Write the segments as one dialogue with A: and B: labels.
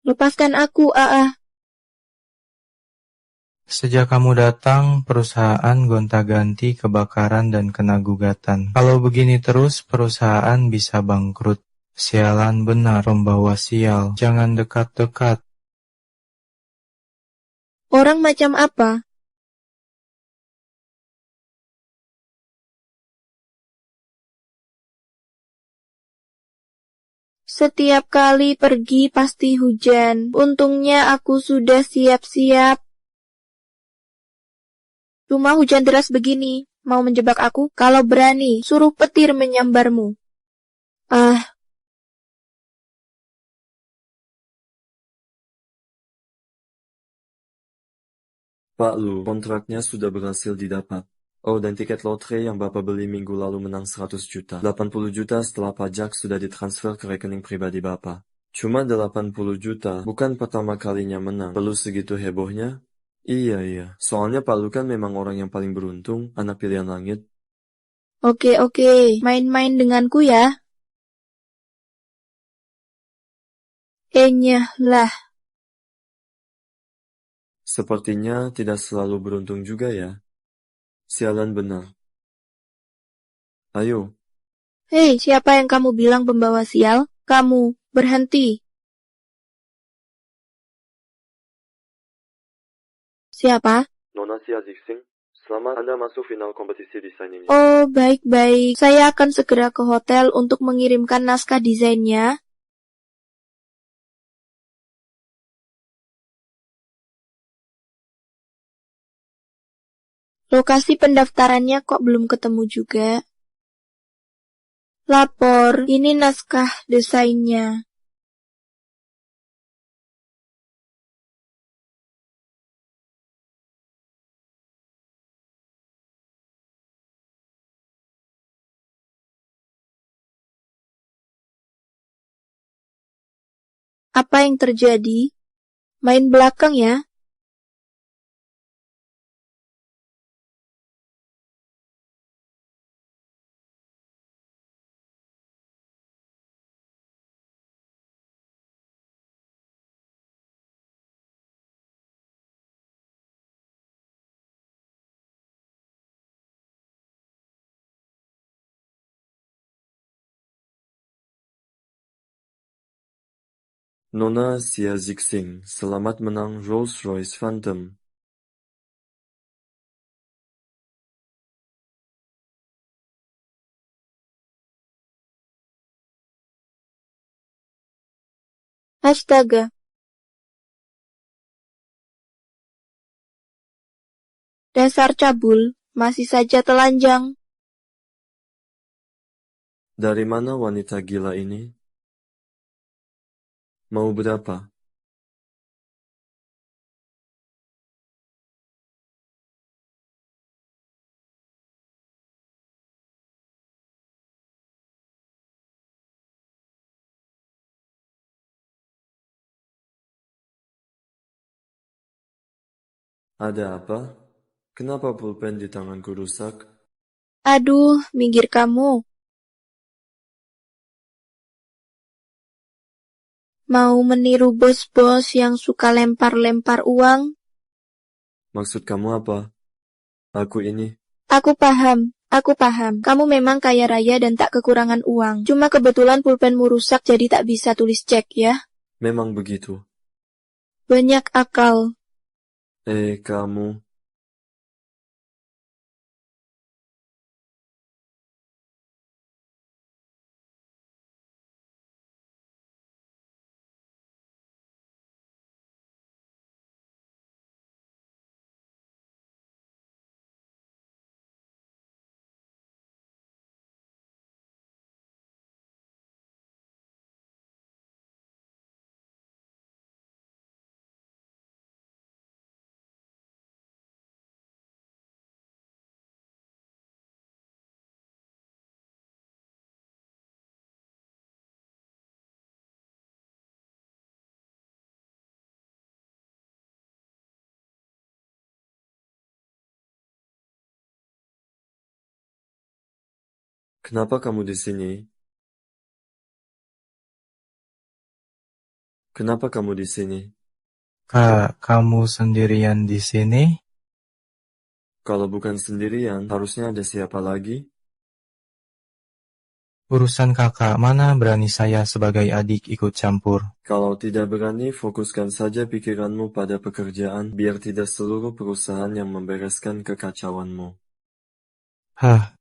A: Lepaskan aku, Aa.
B: Sejak kamu datang, perusahaan gonta-ganti, kebakaran, dan kena gugatan. Kalau begini terus, perusahaan bisa bangkrut. Sialan benar, pembawa sial. Jangan dekat-dekat.
A: Orang macam apa? Setiap kali pergi pasti hujan. Untungnya aku sudah siap-siap. Cuma hujan deras begini. Mau menjebak aku? Kalau berani, suruh petir menyambarmu. Ah,
C: Pak Lu, kontraknya sudah berhasil didapat. Oh, dan tiket lotre yang Bapak beli minggu lalu menang 100 juta. 80 juta setelah pajak sudah ditransfer ke rekening pribadi Bapak. Cuma 80 juta, bukan pertama kalinya menang. Perlu segitu hebohnya? Iya. Soalnya Pak Lu kan memang orang yang paling beruntung, anak pilihan langit.
A: oke. Main-main denganku ya. Enyah lah.
C: Sepertinya tidak selalu beruntung juga ya. Sialan benar. Ayo,
A: Hei, siapa yang kamu bilang pembawa sial? Kamu, berhenti. Siapa?
C: Nona Sia Zixing, selamat Anda masuk final kompetisi desain ini.
A: Oh, baik. Saya akan segera ke hotel untuk mengirimkan naskah desainnya. Lokasi pendaftarannya kok belum ketemu juga. Lapor, ini naskah desainnya. Apa yang terjadi? Main belakang ya?
C: Nona Sia Zixing, selamat menang Rolls-Royce Phantom.
A: Astaga. Dasar cabul, masih saja telanjang.
C: Dari mana wanita gila ini? Mau berapa? Ada apa? Kenapa pulpen di tanganku rusak?
A: Aduh, minggir kamu. Mau meniru bos-bos yang suka lempar-lempar uang?
C: Maksud kamu apa? Aku ini?
A: Aku paham. Kamu memang kaya raya dan tak kekurangan uang. Cuma kebetulan pulpenmu rusak jadi tak bisa tulis cek ya.
C: Memang begitu.
A: Banyak akal.
C: Kamu. Kenapa kamu di sini? Kenapa kamu di sini?
B: Kak, kamu sendirian di sini?
C: Kalau bukan sendirian, harusnya ada siapa lagi?
B: Urusan kakak, mana berani saya sebagai adik ikut campur.
C: Kalau tidak berani, fokuskan saja pikiranmu pada pekerjaan, biar tidak seluruh perusahaan yang membereskan kekacauanmu.
B: Hah,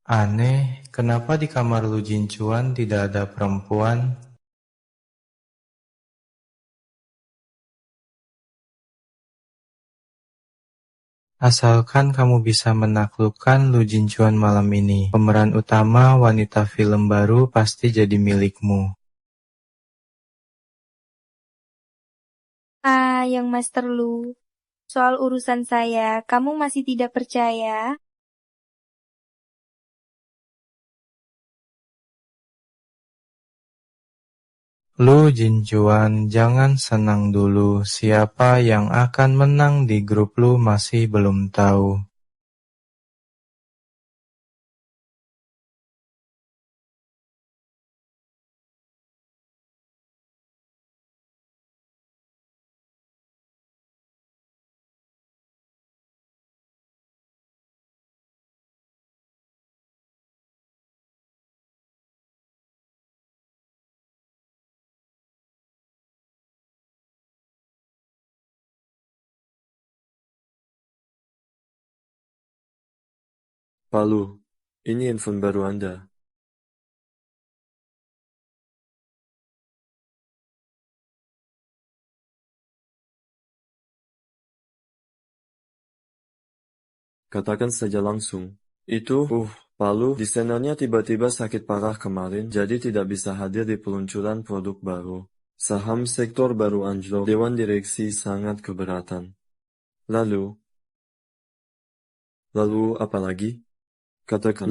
B: aneh, kenapa di kamar Lu Jincuan tidak ada perempuan? Asalkan kamu bisa menaklukkan Lu Jincuan malam ini, pemeran utama wanita film baru pasti jadi milikmu.
A: Yang Master Lu, soal urusan saya, kamu masih tidak percaya?
B: Lu Jincuan, jangan senang dulu, siapa yang akan menang di grup lu masih belum tahu.
C: Palu, ini handphone baru Anda. Katakan saja langsung. Itu, Palu, desainernya tiba-tiba sakit parah kemarin, jadi tidak bisa hadir di peluncuran produk baru. Saham sektor baru anjlok, Dewan Direksi sangat keberatan. Lalu apa lagi? Katakan.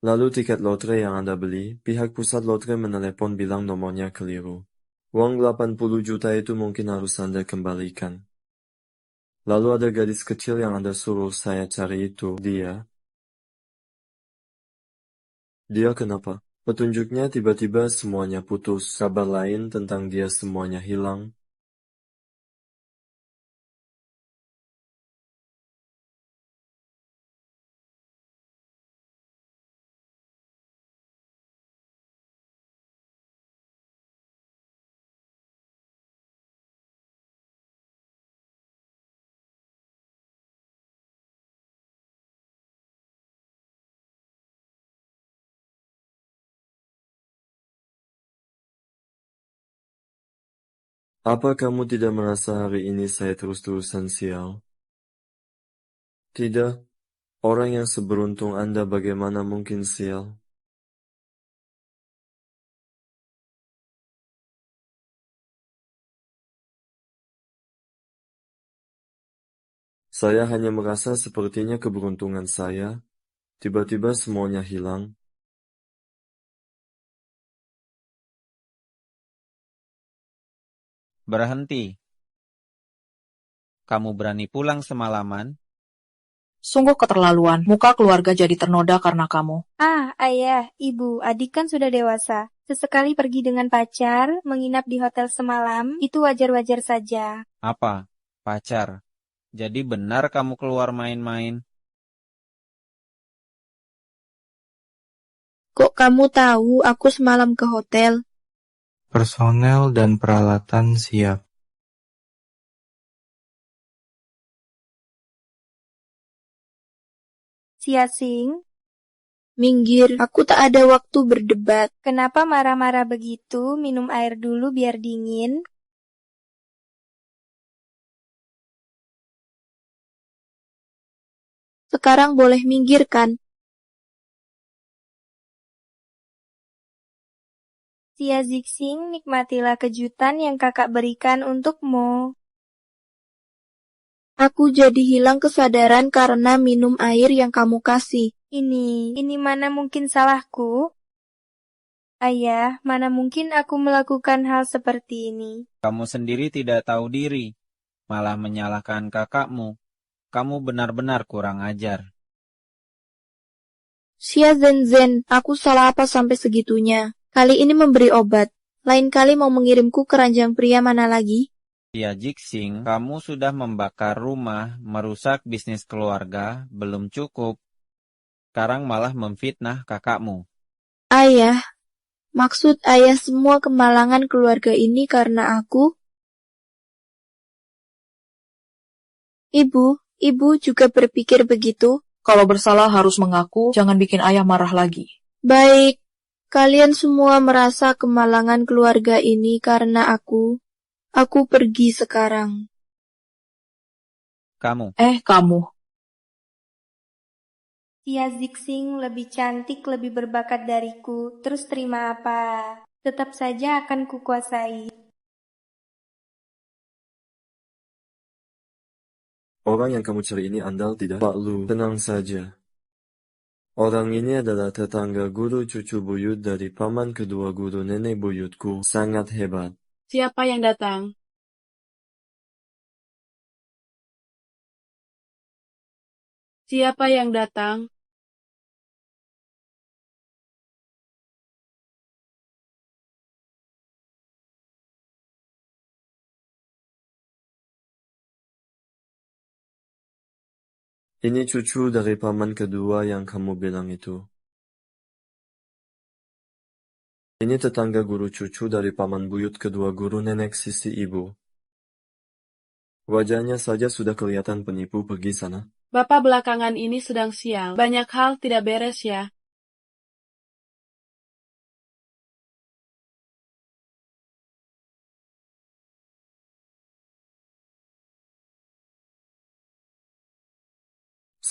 C: Lalu tiket lotre yang Anda beli, pihak pusat lotre menelepon bilang nomornya keliru. Uang 80 juta itu mungkin harus Anda kembalikan. Lalu ada gadis kecil yang Anda suruh saya cari itu, Dia kenapa? Petunjuknya tiba-tiba semuanya putus, kabar lain tentang dia semuanya hilang. Apa kamu tidak merasa hari ini saya terus-terusan sial? Tidak, orang yang seberuntung Anda bagaimana mungkin sial? Saya hanya merasa sepertinya keberuntungan saya, tiba-tiba semuanya hilang.
D: Berhenti. Kamu berani pulang semalaman?
E: Sungguh keterlaluan, muka keluarga jadi ternoda karena kamu.
A: Ayah, ibu, adik kan sudah dewasa. Sesekali pergi dengan pacar, menginap di hotel semalam, itu wajar-wajar saja.
D: Apa? Pacar? Jadi benar kamu keluar main-main?
A: Kok kamu tahu aku semalam ke hotel?
B: Personel dan peralatan siap.
A: Siasing, minggir, aku tak ada waktu berdebat. Kenapa marah-marah begitu? Minum air dulu biar dingin. Sekarang boleh minggir kan? Sia Zixing, nikmatilah kejutan yang kakak berikan untukmu. Aku jadi hilang kesadaran karena minum air yang kamu kasih. Ini mana mungkin salahku? Ayah, mana mungkin aku melakukan hal seperti ini?
D: Kamu sendiri tidak tahu diri, malah menyalahkan kakakmu. Kamu benar-benar kurang ajar.
A: Xia Zen, aku salah apa sampai segitunya? Kali ini memberi obat. Lain kali mau mengirimku ke ranjang pria mana lagi?
D: Ya Jixing, kamu sudah membakar rumah, merusak bisnis keluarga, belum cukup. Sekarang malah memfitnah kakakmu.
A: Ayah, maksud ayah semua kemalangan keluarga ini karena aku? Ibu juga berpikir begitu?
E: Kalau bersalah harus mengaku, jangan bikin ayah marah lagi.
A: Baik, kalian semua merasa kemalangan keluarga ini karena aku. Aku pergi sekarang.
D: Kamu.
E: Kamu.
A: Tia Zixing lebih cantik, lebih berbakat dariku. Terus terima apa? Tetap saja akan kukuasai.
C: Orang yang kamu cari ini andal tidak? Pak Lu, tenang saja. Orang ini adalah tetangga guru cucu buyut dari paman kedua guru nenek buyutku. Sangat hebat.
F: Siapa yang datang? Siapa yang datang?
C: Ini cucu dari paman kedua yang kamu bilang itu. Ini tetangga guru cucu dari paman buyut kedua guru nenek sisi ibu. Wajahnya saja sudah kelihatan penipu. Pergi sana.
F: Bapak belakangan ini sedang sial. Banyak hal tidak beres ya.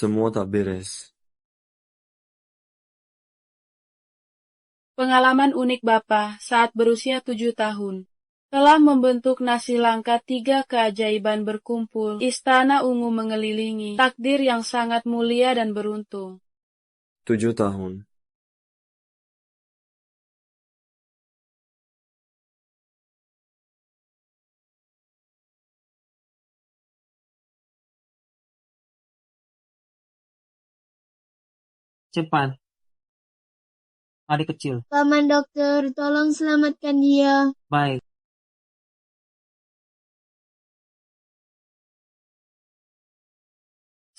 C: Semua tak beres.
F: Pengalaman unik Bapak saat berusia 7 tahun. Telah membentuk nasi langka 3 keajaiban berkumpul. Istana ungu mengelilingi. Takdir yang sangat mulia dan beruntung.
C: 7 tahun.
G: Cepat, adik kecil.
H: Paman dokter, tolong selamatkan dia.
G: Baik.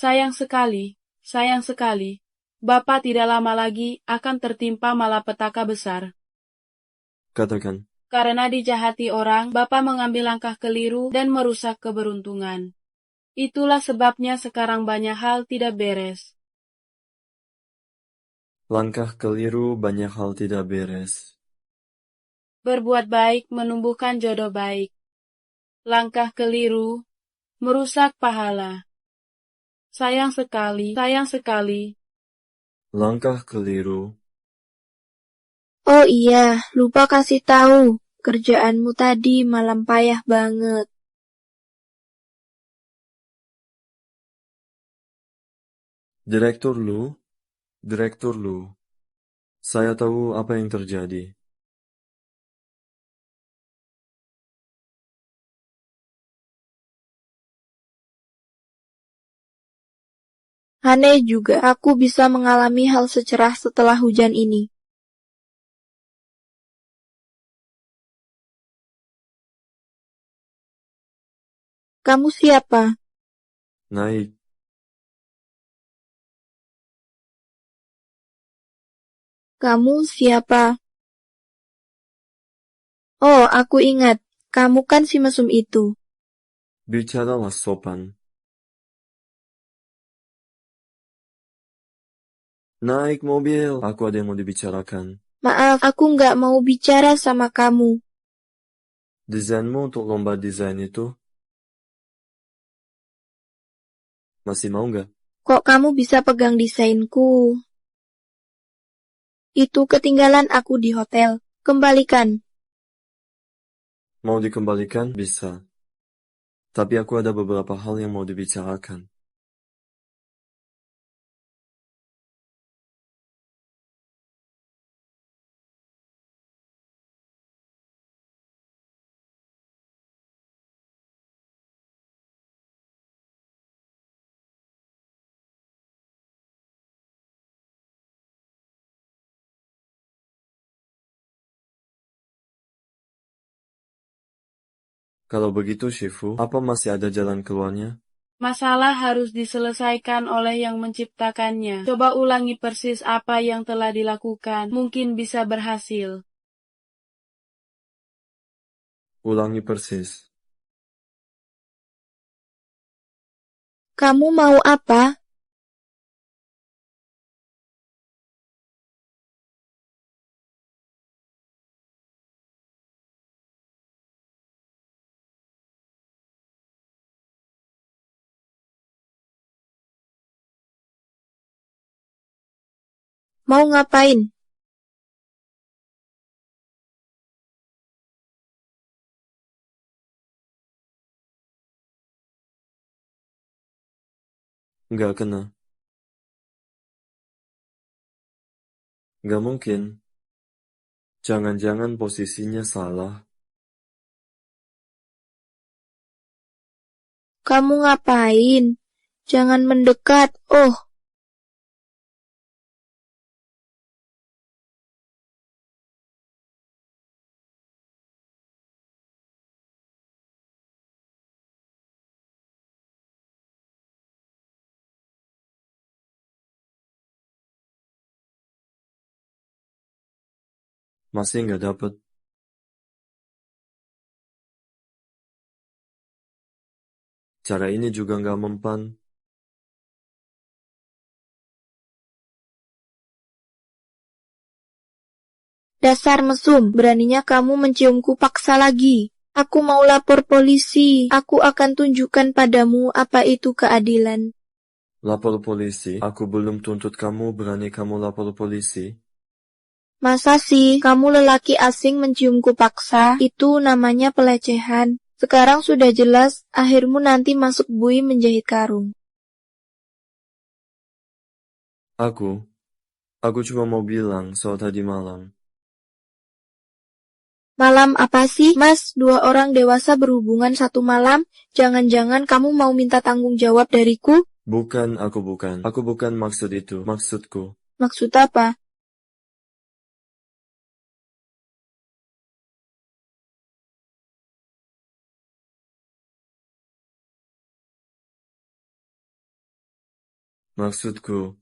F: Sayang sekali. Bapak tidak lama lagi akan tertimpa malapetaka besar.
C: Katakan.
F: Karena dijahati orang, Bapak mengambil langkah keliru dan merusak keberuntungan. Itulah sebabnya sekarang banyak hal tidak beres.
C: Langkah keliru, banyak hal tidak beres.
F: Berbuat baik menumbuhkan jodoh baik. Langkah keliru merusak pahala. Sayang sekali.
C: Langkah keliru.
A: Oh iya, lupa kasih tahu. Kerjaanmu tadi malam payah banget.
C: Direktur Lu. Saya tahu apa yang terjadi.
A: Aneh juga aku bisa mengalami hal secerah setelah hujan ini. Kamu siapa?
C: Naik.
A: Kamu siapa? Oh, aku ingat. Kamu kan si mesum itu.
C: Bicaralah sopan. Naik mobil. Aku ada yang mau dibicarakan.
A: Maaf, aku nggak mau bicara sama kamu.
C: Desainmu untuk lomba desain itu masih mau nggak?
A: Kok kamu bisa pegang desainku? Itu ketinggalan aku di hotel. Kembalikan.
C: Mau dikembalikan? Bisa. Tapi aku ada beberapa hal yang mau dibicarakan. Kalau begitu, Shifu, apa masih ada jalan keluarnya?
F: Masalah harus diselesaikan oleh yang menciptakannya. Coba ulangi persis apa yang telah dilakukan. Mungkin bisa berhasil.
C: Ulangi persis.
A: Kamu mau apa? Mau ngapain?
C: Nggak kena. Nggak mungkin. Jangan-jangan posisinya salah.
A: Kamu ngapain? Jangan mendekat. Oh,
C: Masih nggak dapet. Cara ini juga nggak mempan.
A: dasar mesum. Beraninya kamu menciumku paksa lagi. Aku mau lapor polisi. Aku akan tunjukkan padamu apa itu keadilan.
C: Lapor polisi. Aku belum tuntut kamu, berani kamu lapor polisi.
A: Masa sih kamu lelaki asing menciumku paksa? Itu namanya pelecehan. Sekarang sudah jelas, akhirmu nanti masuk bui menjahit karung.
C: Aku cuma mau bilang soal tadi malam.
A: Malam apa sih, Mas? 2 orang dewasa berhubungan 1 malam? Jangan-jangan kamu mau minta tanggung jawab dariku?
C: Bukan. Aku bukan maksud itu. Maksudku.
A: Maksud apa?
C: Maksudku.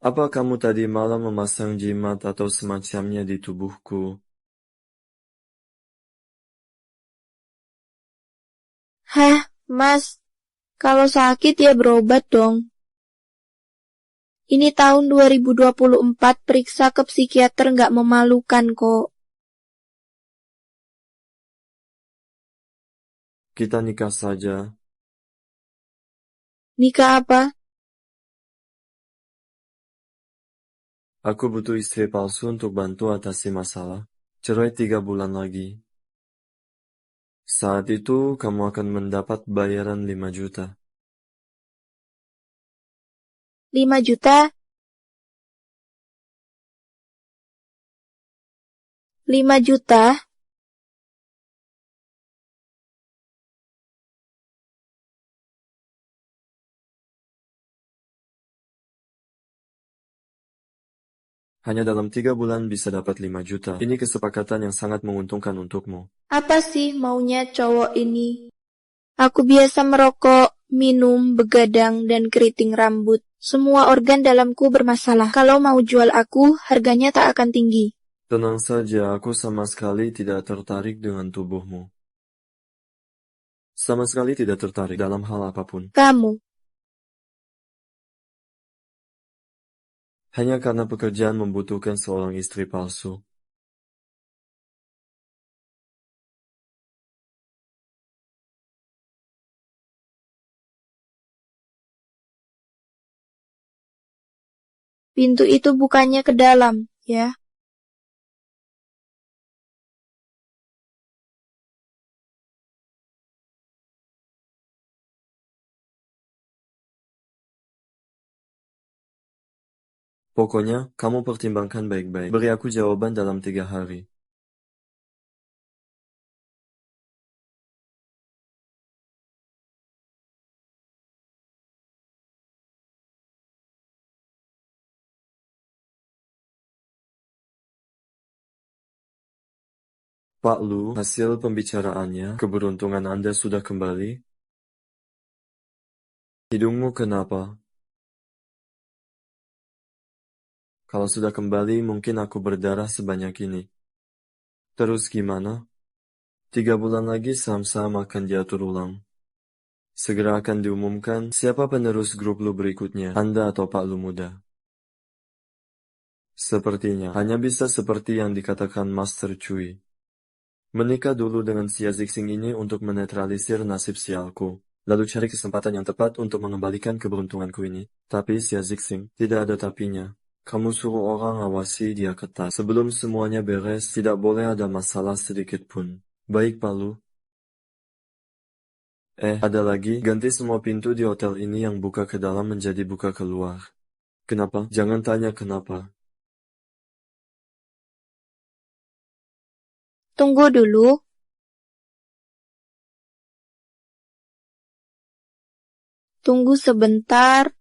C: Apa kamu tadi malam memasang jimat atau semacamnya di tubuhku?
A: Hah, Mas? Kalau sakit ya berobat dong. Ini tahun 2024, periksa ke psikiater nggak memalukan kok.
C: Kita nikah saja.
A: Nikah apa?
C: Aku butuh istri palsu untuk bantu atasi masalah. Cerai 3 bulan lagi. Saat itu kamu akan mendapat bayaran 5 juta.
A: 5 juta? 5 juta?
C: Hanya dalam 3 bulan bisa dapat 5 juta. Ini kesepakatan yang sangat menguntungkan untukmu.
A: Apa sih maunya cowok ini? Aku biasa merokok, minum, begadang, dan keriting rambut. Semua organ dalamku bermasalah. Kalau mau jual aku, harganya tak akan tinggi.
C: Tenang saja, aku sama sekali tidak tertarik dengan tubuhmu. Sama sekali tidak tertarik dalam hal apapun.
A: Kamu,
C: Hanya karena pekerjaan membutuhkan seorang istri palsu.
A: pintu itu bukannya ke dalam, ya?
C: Pokoknya, kamu pertimbangkan baik-baik. Beri aku jawaban dalam 3 hari. Pak Lu, hasil pembicaraannya, keberuntungan Anda sudah kembali? Hidungmu kenapa? Kalau sudah kembali, mungkin aku berdarah sebanyak ini. Terus gimana? 3 bulan lagi saham-saham akan diatur ulang. Segera akan diumumkan siapa penerus grup Lu berikutnya, Anda atau Pak Lu muda. Sepertinya, hanya bisa seperti yang dikatakan Master Cui. Menikah dulu dengan Xia Zixing ini untuk menetralisir nasib sialku. Lalu cari kesempatan yang tepat untuk mengembalikan keberuntunganku ini. Tapi Xia Zixing, tidak ada tapinya. Kamu suruh orang awasi dia ketat. Sebelum semuanya beres, tidak boleh ada masalah sedikit pun. Baik, Pak Lu. Ada lagi, ganti semua pintu di hotel ini yang buka ke dalam menjadi buka keluar. Kenapa? Jangan tanya kenapa.
A: Tunggu dulu. Tunggu sebentar.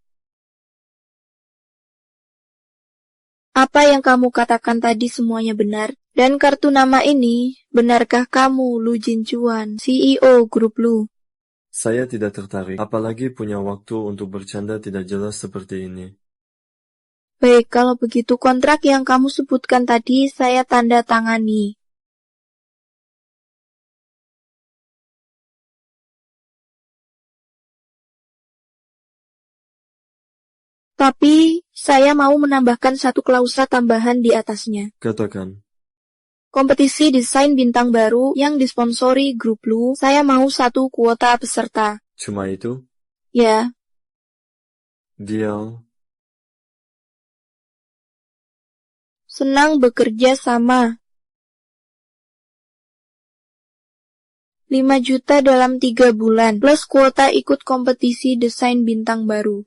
A: Apa yang kamu katakan tadi semuanya benar? Dan kartu nama ini, benarkah kamu, Lu Jinchuan, CEO grup Lu?
C: Saya tidak tertarik, apalagi punya waktu untuk bercanda tidak jelas seperti ini.
A: Baik, kalau begitu kontrak yang kamu sebutkan tadi saya tanda tangani. Tapi, saya mau menambahkan satu klausa tambahan di atasnya.
C: Katakan.
A: Kompetisi desain bintang baru yang disponsori grup Lu, saya mau 1 kuota peserta.
C: Cuma itu?
A: Ya,
C: Deal.
A: senang bekerja sama. 5 juta dalam 3 bulan, plus kuota ikut kompetisi desain bintang baru.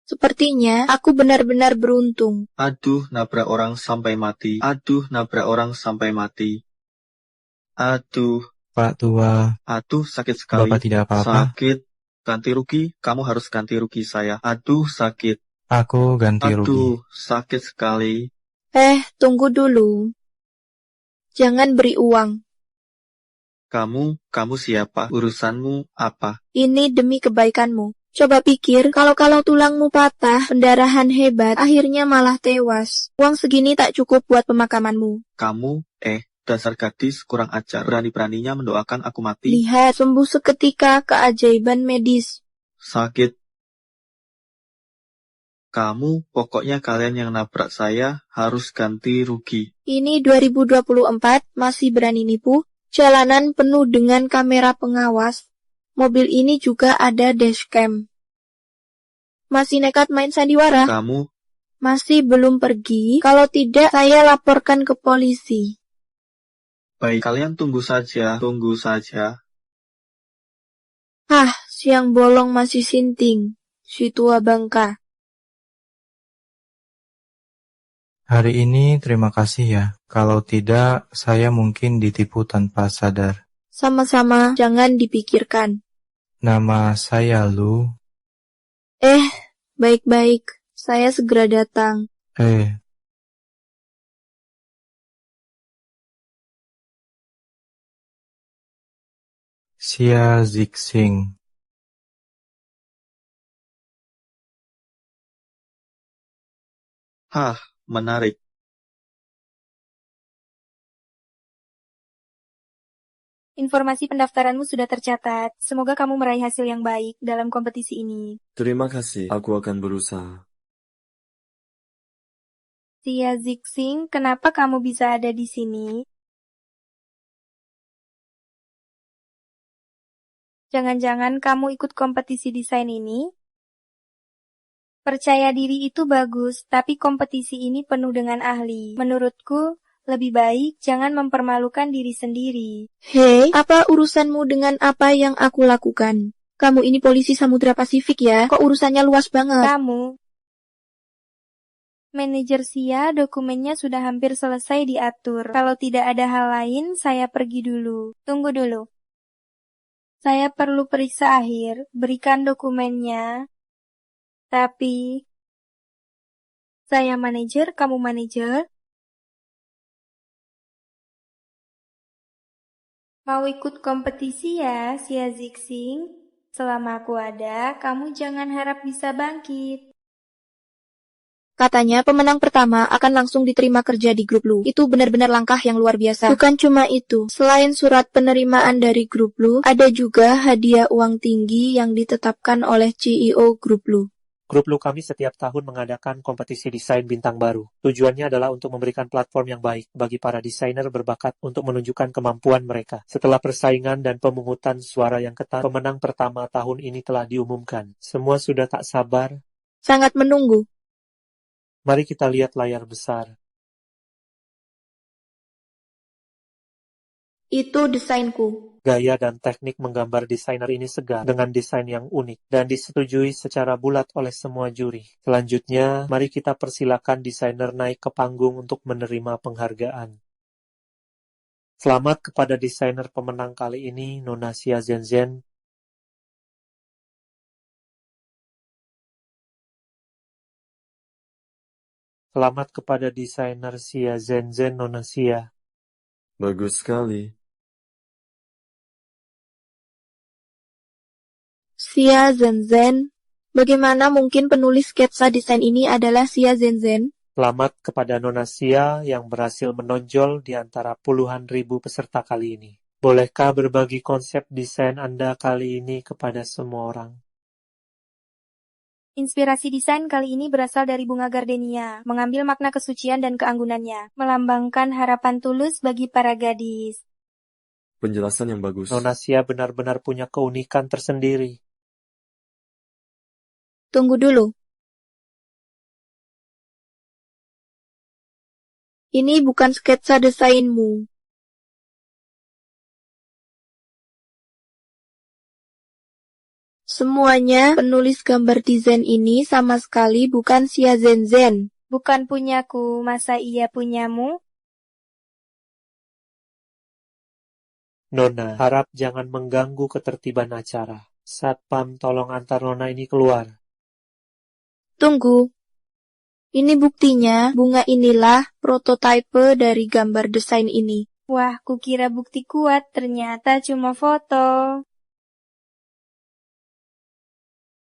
A: Sepertinya aku benar-benar beruntung.
I: Aduh, nabrak orang sampai mati. Aduh, nabrak orang sampai mati. Aduh,
B: Pak Tua,
I: aduh, sakit sekali.
B: Bapak tidak apa-apa?
I: Sakit. Ganti rugi, kamu harus ganti rugi saya. Aduh, sakit.
B: Aku ganti rugi.
I: Aduh, sakit sekali.
A: Tunggu dulu. Jangan beri uang.
I: Kamu siapa? Urusanmu apa?
A: Ini demi kebaikanmu. Coba pikir, kalau tulangmu patah, pendarahan hebat, akhirnya malah tewas. Uang segini tak cukup buat pemakamanmu.
I: Kamu, dasar gadis kurang ajar. Berani-beraninya mendoakan aku mati.
A: Lihat, sembuh seketika keajaiban medis.
I: Sakit. Kamu, pokoknya kalian yang nabrak saya harus ganti rugi.
A: Ini 2024, masih berani nipu? Jalanan penuh dengan kamera pengawas. Mobil ini juga ada dashcam. Masih nekat main sandiwara?
I: Kamu,
A: Masih belum pergi? Kalau tidak, saya laporkan ke polisi.
I: baik, kalian tunggu saja.
A: Siang bolong masih sinting. Si tua bangka.
B: Hari ini terima kasih ya. Kalau tidak, saya mungkin ditipu tanpa sadar.
A: Sama-sama, jangan dipikirkan.
B: Nama saya Lu.
A: Baik-baik. Saya segera datang.
B: Xia Zixing.
I: Menarik.
A: Informasi pendaftaranmu sudah tercatat. Semoga kamu meraih hasil yang baik dalam kompetisi ini.
C: Terima kasih, aku akan berusaha.
A: Xia Zixing, kenapa kamu bisa ada di sini? Jangan-jangan kamu ikut kompetisi desain ini? Percaya diri itu bagus, tapi kompetisi ini penuh dengan ahli. Menurutku, lebih baik jangan mempermalukan diri sendiri. Hei, apa urusanmu dengan apa yang aku lakukan? Kamu ini polisi Samudra Pasifik ya? Kok urusannya luas banget? Kamu. Manajer Xia, dokumennya sudah hampir selesai diatur. Kalau tidak ada hal lain, saya pergi dulu. Tunggu dulu. Saya perlu periksa akhir, berikan dokumennya. Tapi, saya manajer, kamu manajer. Mau ikut kompetisi ya, Xia Zixing? Selama aku ada, kamu jangan harap bisa bangkit.
J: Katanya pemenang pertama akan langsung diterima kerja di grup Lu. Itu benar-benar langkah yang luar biasa. Bukan cuma itu, selain surat penerimaan dari grup Lu, ada juga hadiah uang tinggi yang ditetapkan oleh CEO grup Lu.
K: Grup Lu kami setiap tahun mengadakan kompetisi desain bintang baru. Tujuannya adalah untuk memberikan platform yang baik bagi para desainer berbakat untuk menunjukkan kemampuan mereka. Setelah persaingan dan pemungutan suara yang ketat, pemenang pertama tahun ini telah diumumkan. Semua sudah tak sabar.
J: Sangat menunggu.
K: Mari kita lihat layar besar.
J: Itu desainku.
K: Gaya dan teknik menggambar desainer ini segar dengan desain yang unik dan disetujui secara bulat oleh semua juri. Selanjutnya, mari kita persilakan desainer naik ke panggung untuk menerima penghargaan. Selamat kepada desainer pemenang kali ini, Nona Xia Zhenzen. Selamat kepada desainer Xia Zhenzen, Nona Xia.
C: Bagus sekali.
J: Xia Zhenzen. Bagaimana mungkin penulis sketsa desain ini adalah Xia Zhenzen?
K: Selamat kepada Nona Xia yang berhasil menonjol di antara puluhan ribu peserta kali ini. Bolehkah berbagi konsep desain Anda kali ini kepada semua orang?
A: Inspirasi desain kali ini berasal dari bunga gardenia, mengambil makna kesucian dan keanggunannya, melambangkan harapan tulus bagi para gadis.
C: Penjelasan yang bagus.
K: Nona Xia benar-benar punya keunikan tersendiri.
J: Tunggu dulu. Ini bukan sketsa desainmu. Semuanya penulis gambar desain ini sama sekali bukan Xia Zhenzen.
A: Bukan punyaku, masa iya punyamu?
K: Nona, harap jangan mengganggu ketertiban acara. Satpam, tolong antar Nona ini keluar.
J: Tunggu. Ini buktinya, bunga inilah prototipe dari gambar desain ini.
A: Wah, kukira bukti kuat, ternyata cuma foto.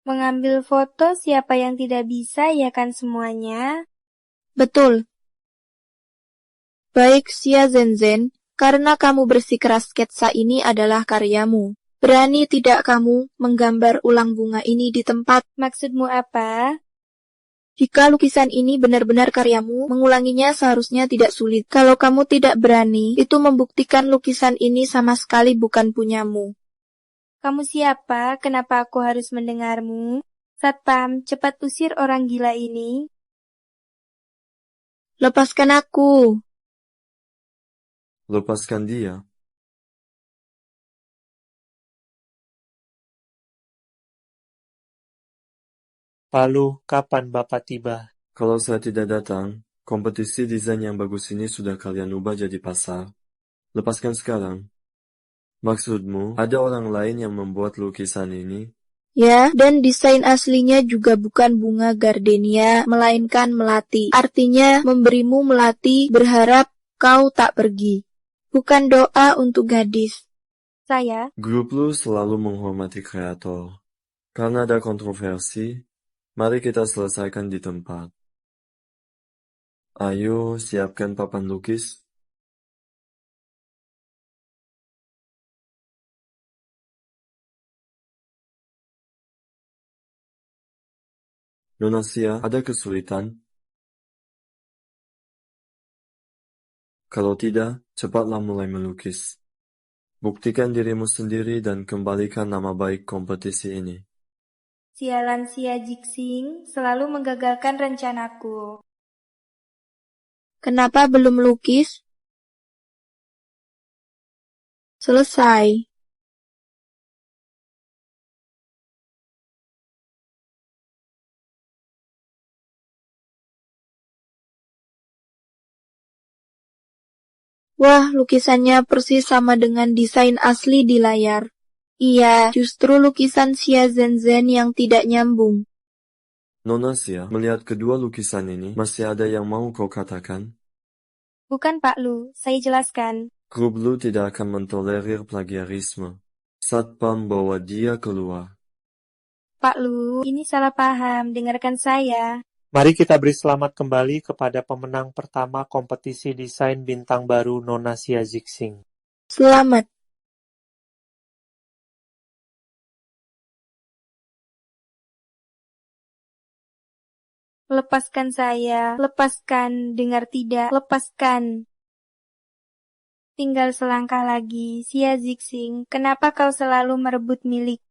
A: Mengambil foto siapa yang tidak bisa, ya kan semuanya?
J: Betul. Baik Xia Zhenzen, karena kamu bersikeras sketsa ini adalah karyamu. Berani tidak kamu menggambar ulang bunga ini di tempat?
A: Maksudmu apa?
J: Jika lukisan ini benar-benar karyamu, mengulanginya seharusnya tidak sulit. Kalau kamu tidak berani, itu membuktikan lukisan ini sama sekali bukan punyamu.
A: Kamu siapa? Kenapa aku harus mendengarmu? Satpam, cepat usir orang gila ini.
J: Lepaskan aku.
C: Lepaskan dia.
K: Lalu, kapan Bapak tiba?
C: Kalau saya tidak datang, kompetisi desain yang bagus ini sudah kalian ubah jadi pasar. Lepaskan sekarang. Maksudmu, ada orang lain yang membuat lukisan ini?
J: Ya, dan desain aslinya juga bukan bunga gardenia, melainkan melati. Artinya, memberimu melati berharap kau tak pergi. Bukan doa untuk gadis.
A: Saya?
C: Grup Lu selalu menghormati kreator. Karena ada kontroversi, mari kita selesaikan di tempat. Ayo, siapkan papan lukis. Nona Xia, ada kesulitan? Kalau tidak, cepatlah mulai melukis. Buktikan dirimu sendiri dan kembalikan nama baik kompetisi ini.
A: Sialan Xia Jixing selalu menggagalkan rencanaku.
J: Kenapa belum lukis? Selesai. Wah, lukisannya persis sama dengan desain asli di layar. Iya, justru lukisan Xia Zhenzen yang tidak nyambung.
C: Nona Xia, melihat kedua lukisan ini, masih ada yang mau kau katakan?
A: Bukan Pak Lu, saya jelaskan.
C: Grup Lu tidak akan mentolerir plagiarisme. Satpam bawa dia keluar.
A: Pak Lu, ini salah paham. Dengarkan saya.
K: Mari kita beri selamat kembali kepada pemenang pertama kompetisi desain bintang baru Nona Xia Zixing.
J: Selamat.
A: Lepaskan saya. Lepaskan. Dengar tidak? Lepaskan. Tinggal selangkah lagi. Xia Zixing, kenapa kau selalu merebut milik?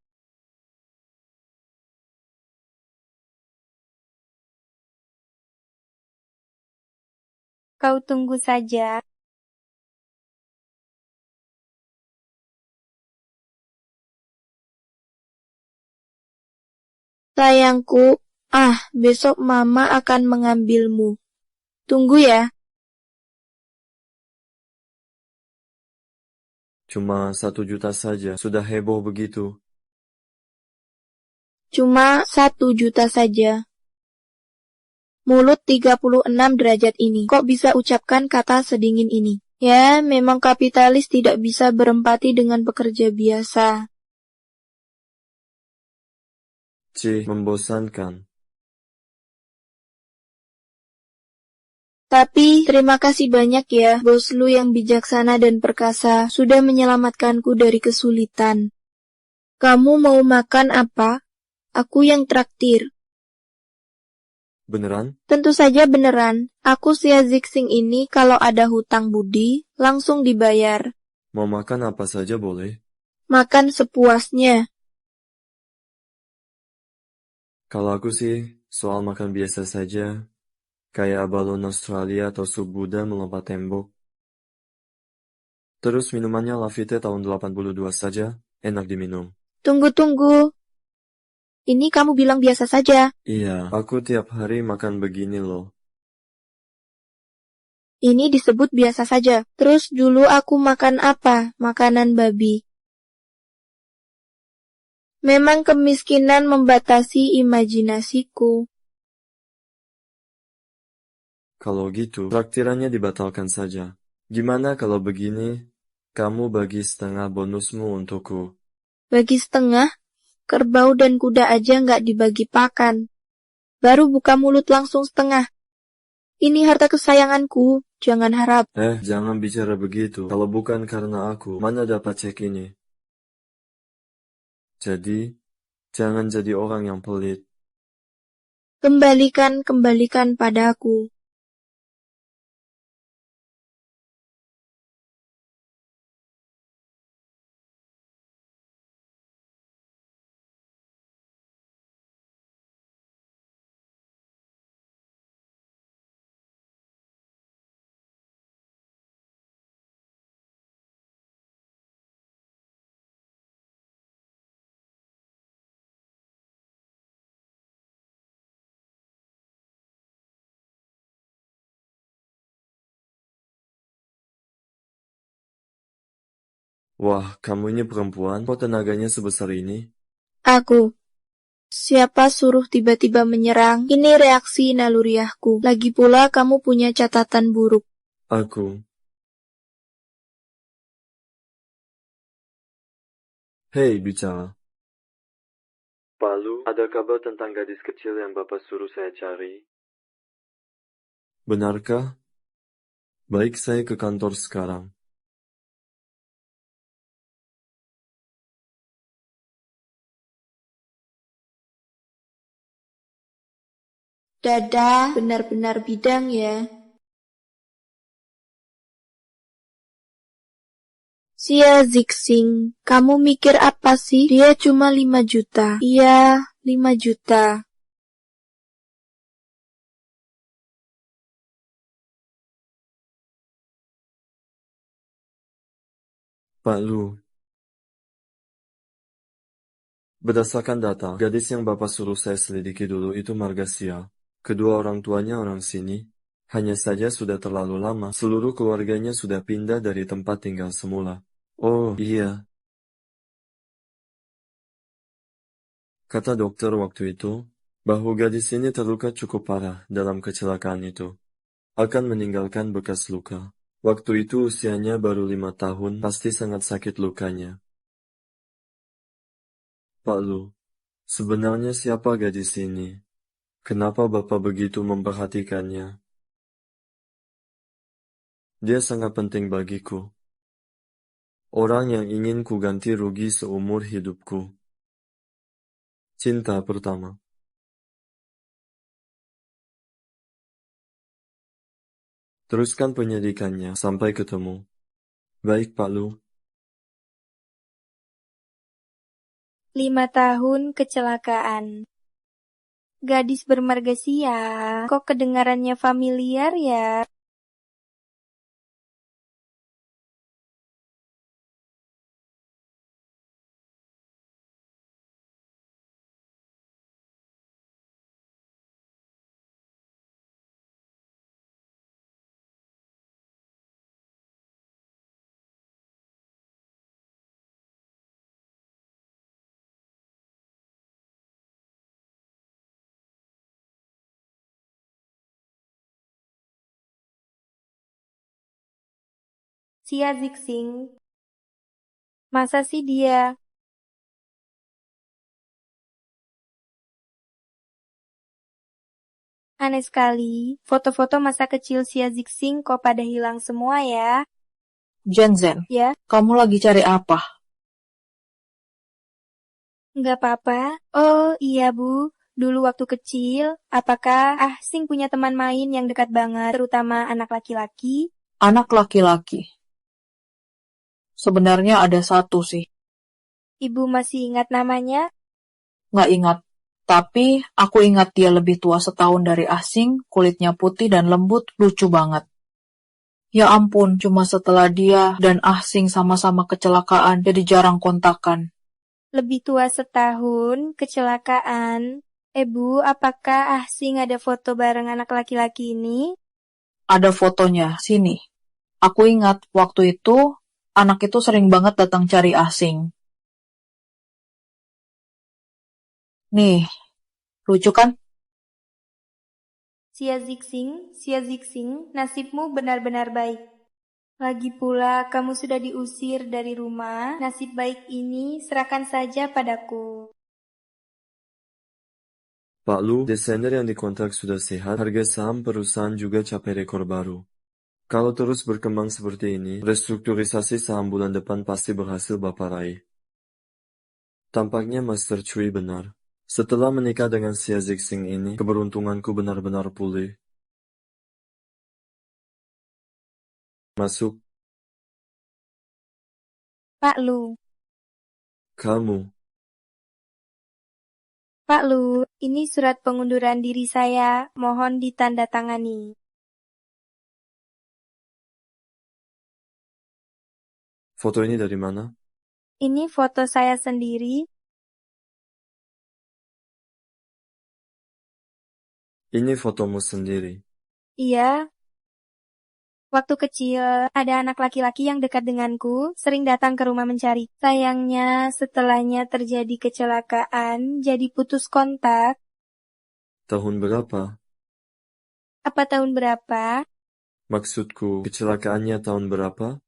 A: Kau tunggu saja.
J: Sayangku, besok Mama akan mengambilmu. Tunggu ya.
C: Cuma 1 juta saja, sudah heboh begitu.
J: Cuma 1 juta saja. Mulut 36 derajat ini, kok bisa ucapkan kata sedingin ini? Ya, memang kapitalis tidak bisa berempati dengan pekerja biasa.
C: Membosankan.
J: Tapi, terima kasih banyak ya, bos Lu yang bijaksana dan perkasa, sudah menyelamatkanku dari kesulitan. Kamu mau makan apa? Aku yang traktir.
C: Beneran?
J: Tentu saja beneran. Aku Xia Zixing ini kalau ada hutang budi, langsung dibayar.
C: Mau makan apa saja boleh?
J: Makan sepuasnya.
C: Kalau aku sih, soal makan biasa saja. Kayak abalone Australia atau sup Buddha melompat tembok. Terus minumannya Lafite tahun 82 saja, enak diminum.
J: Tunggu. Ini kamu bilang biasa saja.
C: Iya, aku tiap hari makan begini loh.
J: Ini disebut biasa saja. Terus dulu aku makan apa? Makanan babi. Memang kemiskinan membatasi imajinasiku.
C: Kalau gitu, traktirannya dibatalkan saja. Gimana kalau begini, kamu bagi setengah bonusmu untukku.
J: Bagi setengah? Kerbau dan kuda aja nggak dibagi pakan. Baru buka mulut langsung setengah. Ini harta kesayanganku, jangan harap.
C: Jangan bicara begitu. Kalau bukan karena aku, mana dapat cek ini? Jadi, jangan jadi orang yang pelit.
J: Kembalikan padaku.
C: Wah, kamu ini perempuan, kok tenaganya sebesar ini?
J: Aku. Siapa suruh tiba-tiba menyerang? Ini reaksi naluriahku. Lagi pula kamu punya catatan buruk.
C: Aku. Hei, bicara. Palu, ada kabar tentang gadis kecil yang Bapak suruh saya cari? Benarkah? Baik, saya ke kantor sekarang.
J: Dada, benar-benar bidang ya. Xia Zixing, kamu mikir apa sih? Dia cuma 5 juta. Iya, 5 juta.
C: Pak Lu. Berdasarkan data, gadis yang Bapak suruh saya selidiki dulu itu marga Xia. Kedua orang tuanya orang sini. Hanya saja sudah terlalu lama, seluruh keluarganya sudah pindah dari tempat tinggal semula. Oh, iya. Kata dokter waktu itu, bahwa gadis ini terluka cukup parah dalam kecelakaan itu. Akan meninggalkan bekas luka. Waktu itu usianya baru 5 tahun, pasti sangat sakit lukanya. Pak Lu, sebenarnya siapa gadis ini? Kenapa Bapak begitu memperhatikannya? Dia sangat penting bagiku. Orang yang ingin ku ganti rugi seumur hidupku. Cinta pertama. Teruskan penyelidikannya sampai ketemu. Baik, Pak Lu.
A: 5 tahun kecelakaan. Gadis bermarga Sia, kok kedengarannya familiar ya? Sia Zixing. Masa sih dia? Aneh sekali, foto-foto masa kecil Sia Zixing kok pada hilang semua ya?
E: Jensen,
A: Ya,
E: kamu lagi cari apa?
A: nggak apa-apa. Oh iya Bu, dulu waktu kecil, apakah Ahsing punya teman main yang dekat banget, terutama anak laki-laki?
E: Anak laki-laki. Sebenarnya ada satu sih.
A: Ibu masih ingat namanya?
E: Nggak ingat. Tapi aku ingat dia lebih tua setahun dari Ahsing, kulitnya putih dan lembut, lucu banget. Ya ampun, cuma setelah dia dan Ahsing sama-sama kecelakaan, jadi jarang kontakan.
A: Lebih tua setahun, kecelakaan. Bu, apakah Ahsing ada foto bareng anak laki-laki ini?
E: Ada fotonya, sini. Aku ingat, waktu itu, anak itu sering banget datang cari Ahsing. Nih, lucu kan?
A: Sia Zixing, nasibmu benar-benar baik. Lagi pula, kamu sudah diusir dari rumah. Nasib baik ini serahkan saja padaku.
C: Pak Lu, desainer yang dikontrak sudah sehat, harga saham perusahaan juga capai rekor baru. Kalau terus berkembang seperti ini, restrukturisasi saham bulan depan pasti berhasil Bapak raih. Tampaknya Master Cui benar. Setelah menikah dengan Sia Zixing ini, keberuntunganku benar-benar pulih. Masuk.
A: Pak Lu.
C: Kamu.
A: Pak Lu, ini surat pengunduran diri saya. Mohon ditandatangani.
C: Foto ini dari mana?
A: Ini foto saya sendiri.
C: Ini fotomu sendiri.
A: Iya. Waktu kecil, ada anak laki-laki yang dekat denganku, sering datang ke rumah mencari. Sayangnya, setelahnya terjadi kecelakaan, jadi putus kontak.
C: Tahun berapa?
A: Apa tahun berapa?
C: Maksudku, kecelakaannya tahun berapa?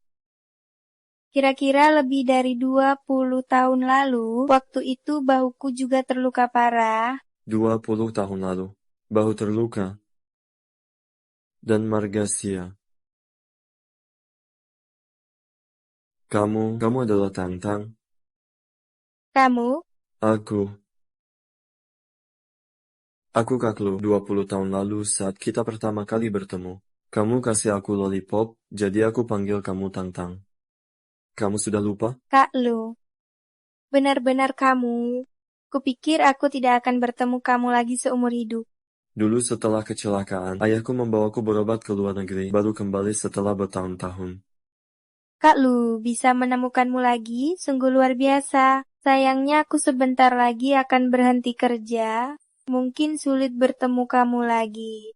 A: Kira-kira lebih dari 20 tahun lalu, waktu itu bahuku juga terluka parah.
C: 20 tahun lalu. Bahu terluka. Dan marga Sia. Kamu adalah Tantang.
A: Kamu?
C: Aku Kak Lu, 20 tahun lalu saat kita pertama kali bertemu. Kamu kasih aku lollipop, jadi aku panggil kamu Tantang. Kamu sudah lupa?
A: Kak Lu. Benar-benar kamu. Kupikir aku tidak akan bertemu kamu lagi seumur hidup.
C: Dulu setelah kecelakaan, ayahku membawaku berobat ke luar negeri, baru kembali setelah bertahun-tahun.
A: Kak Lu, bisa menemukanmu lagi, sungguh luar biasa. Sayangnya aku sebentar lagi akan berhenti kerja. Mungkin sulit bertemu kamu lagi.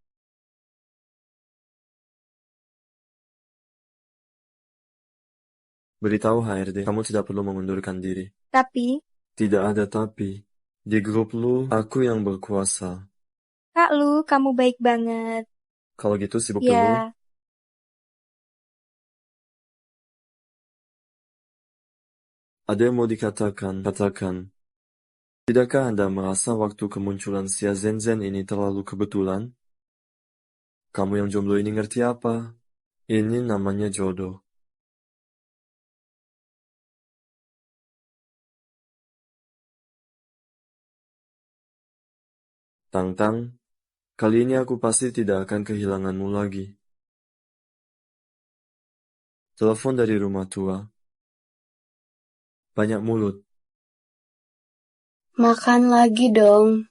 C: Beritahu HRD, kamu tidak perlu mengundurkan diri.
A: Tapi,
C: Tidak ada tapi. Di grup lu, aku yang berkuasa.
A: Kak Lu, kamu baik banget.
C: Kalau gitu sibuk
A: Ya.
C: dulu. Ada yang mau dikatakan, katakan. Tidakkah Anda merasa waktu kemunculan Xia Zhenzhen ini terlalu kebetulan? Kamu yang jomblo ini ngerti apa? Ini namanya jodoh. Tang-tang, kali ini aku pasti tidak akan kehilanganmu lagi. Telepon dari rumah tua. Banyak mulut.
L: Makan lagi dong.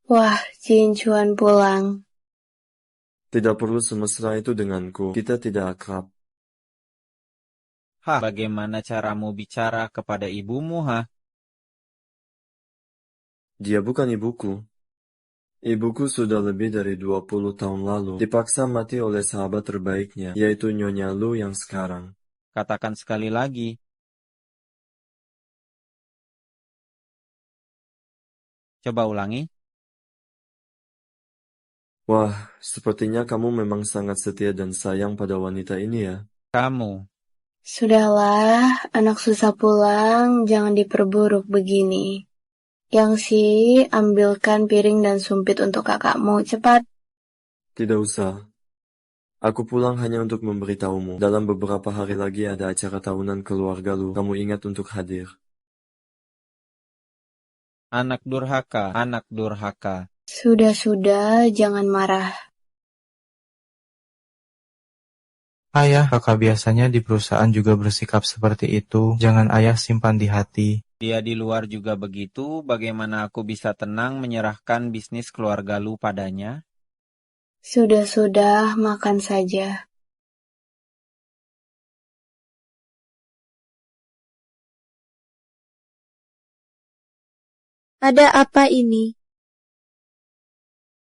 L: Wah, Cincuan pulang.
C: Tidak perlu semesra itu denganku. Kita tidak akrab.
D: Hah, bagaimana caramu bicara kepada ibumu, ha?
C: Dia bukan ibuku. Ibuku sudah lebih dari 20 tahun lalu dipaksa mati oleh sahabat terbaiknya, yaitu Nyonya Lu yang sekarang.
D: Katakan sekali lagi. Coba ulangi.
C: Wah, sepertinya kamu memang sangat setia dan sayang pada wanita ini ya.
D: Kamu.
L: Sudahlah, anak susah pulang, jangan diperburuk begini. Yang sih, ambilkan piring dan sumpit untuk kakakmu, cepat.
C: Tidak usah. Aku pulang hanya untuk memberitahumu. Dalam beberapa hari lagi ada acara tahunan keluarga Lu. Kamu ingat untuk hadir.
D: Anak durhaka, anak durhaka.
L: Sudah, jangan marah.
B: Ayah, kakak biasanya di perusahaan juga bersikap seperti itu. Jangan ayah simpan di hati.
D: Dia di luar juga begitu, bagaimana aku bisa tenang menyerahkan bisnis keluarga Lu padanya?
L: Sudah, makan saja.
J: Ada apa ini?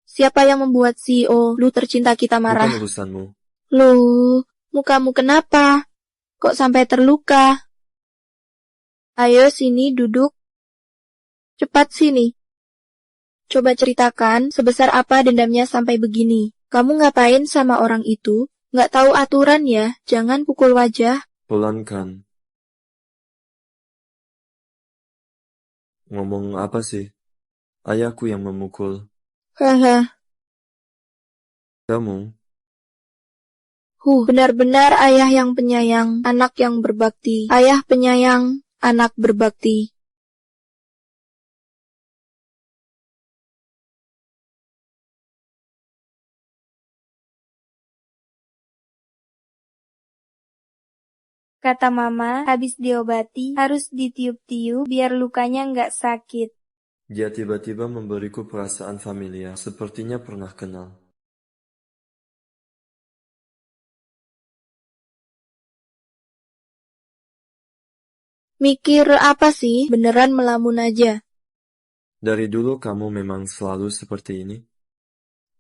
J: Siapa yang membuat CEO Lu tercinta kita marah?
C: Bukan urusanmu.
J: Lu, mukamu kenapa? Kok sampai terluka? Ayo sini duduk. Cepat sini. Coba ceritakan sebesar apa dendamnya sampai begini. Kamu ngapain sama orang itu? Nggak tahu aturan ya, jangan pukul wajah.
C: Pelankan. Ngomong apa sih? Ayahku yang memukul.
J: Haha.
C: Kamu?
J: Benar-benar ayah yang penyayang, anak yang berbakti. Ayah penyayang, anak berbakti.
A: Kata Mama, habis diobati, harus ditiup-tiup biar lukanya nggak sakit.
C: Dia tiba-tiba memberiku perasaan familiar, sepertinya pernah kenal.
J: Mikir apa sih? Beneran melamun aja.
C: Dari dulu kamu memang selalu seperti ini?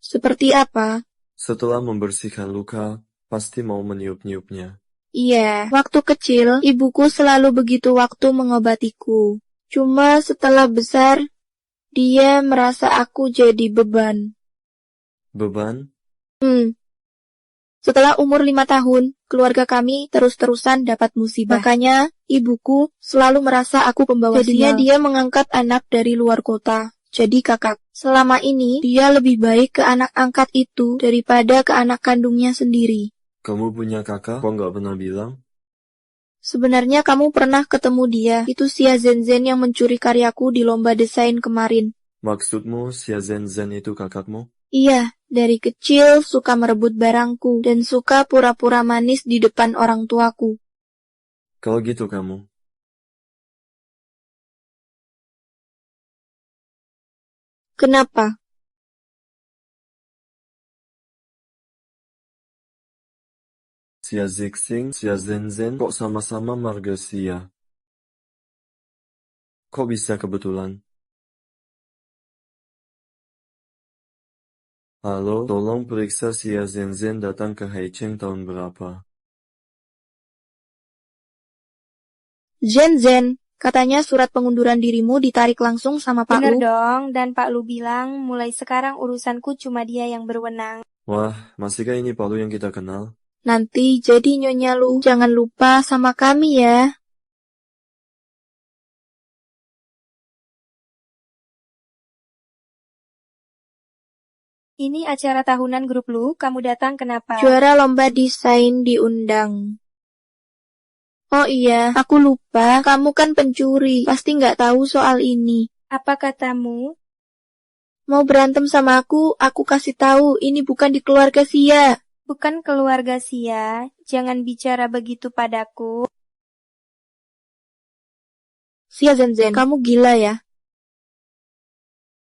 J: Seperti apa?
C: Setelah membersihkan luka, pasti mau meniup-niupnya.
J: Iya, waktu kecil, ibuku selalu begitu waktu mengobatiku. Cuma setelah besar, dia merasa aku jadi beban.
C: Beban?
J: Setelah umur 5 tahun, keluarga kami terus-terusan dapat musibah. Makanya, ibuku selalu merasa aku pembawa sial. Jadinya dia mengangkat anak dari luar kota, jadi kakak. Selama ini, dia lebih baik ke anak angkat itu daripada ke anak kandungnya sendiri.
C: Kamu punya kakak? Kok nggak pernah bilang?
J: Sebenarnya kamu pernah ketemu dia. Itu Xia Zhenzhen yang mencuri karyaku di lomba desain kemarin.
C: Maksudmu Xia Zhenzhen itu kakakmu?
J: Iya, dari kecil suka merebut barangku dan suka pura-pura manis di depan orang tuaku.
C: Kalau gitu kamu.
J: Kenapa?
C: Xia Zixing, Xia Zhenzhen kok sama-sama marga Xia? Kok bisa kebetulan? Halo, tolong periksa Xia Zhenzhen datang ke Haicheng tahun berapa?
J: Zhenzhen, katanya surat pengunduran dirimu ditarik langsung sama Pak
A: Bener
J: Lu.
A: dong, dan Pak Lu bilang mulai sekarang urusanku cuma dia yang berwenang.
C: Wah, masihkah ini Pak Lu yang kita kenal?
J: nanti jadi Nyonya Lu. Jangan lupa sama kami ya.
A: Ini acara tahunan grup Lu, kamu datang kenapa?
J: Juara lomba desain diundang. Oh iya, aku lupa. Kamu kan pencuri, pasti nggak tahu soal ini.
A: Apa katamu?
J: Mau berantem sama aku kasih tahu. Ini bukan di keluarga Sia.
A: Bukan keluarga Sia, jangan bicara begitu padaku.
J: Sia Zenzen, kamu gila ya?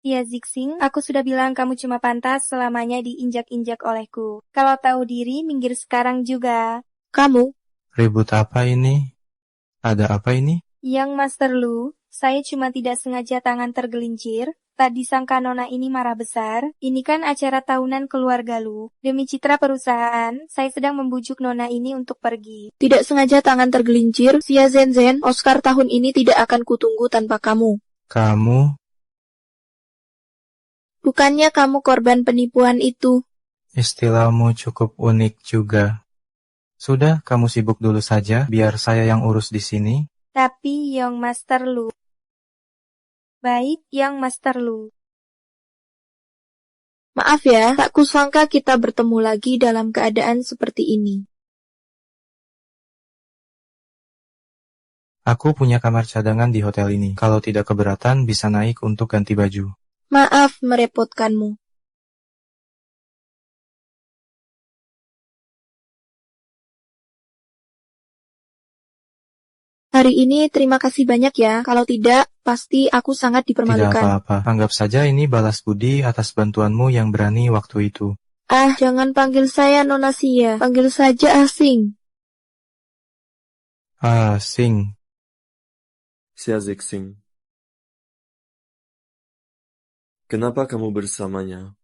A: Ya Zixing, aku sudah bilang kamu cuma pantas selamanya diinjak-injak olehku. Kalau tahu diri, minggir sekarang juga.
J: Kamu?
B: Ribut apa ini? Ada apa ini?
A: Yang Master Lu, saya cuma tidak sengaja tangan tergelincir. Tak disangka nona ini marah besar. Ini kan acara tahunan keluarga Lu. Demi citra perusahaan, saya sedang membujuk nona ini untuk pergi.
J: Tidak sengaja tangan tergelincir. Sia Zenzen, Oscar tahun ini tidak akan kutunggu tanpa kamu.
B: Kamu?
J: Bukannya kamu korban penipuan itu.
B: Istilahmu cukup unik juga. Sudah, kamu sibuk dulu saja, biar saya yang urus di sini.
A: Tapi Young Master Lu. Baik, Young Master Lu.
J: Maaf ya, tak kusangka kita bertemu lagi dalam keadaan seperti ini.
B: Aku punya kamar cadangan di hotel ini. Kalau tidak keberatan, bisa naik untuk ganti baju.
J: Maaf merepotkanmu. Hari ini terima kasih banyak ya. Kalau tidak, pasti aku sangat
B: Tidak
J: dipermalukan.
B: apa-apa. Anggap saja ini balas budi atas bantuanmu yang berani waktu itu.
J: Ah, jangan panggil saya Nona Sia. Panggil saja Asing.
B: Asing.
C: Sia Zixing. Kenapa kamu bersamanya?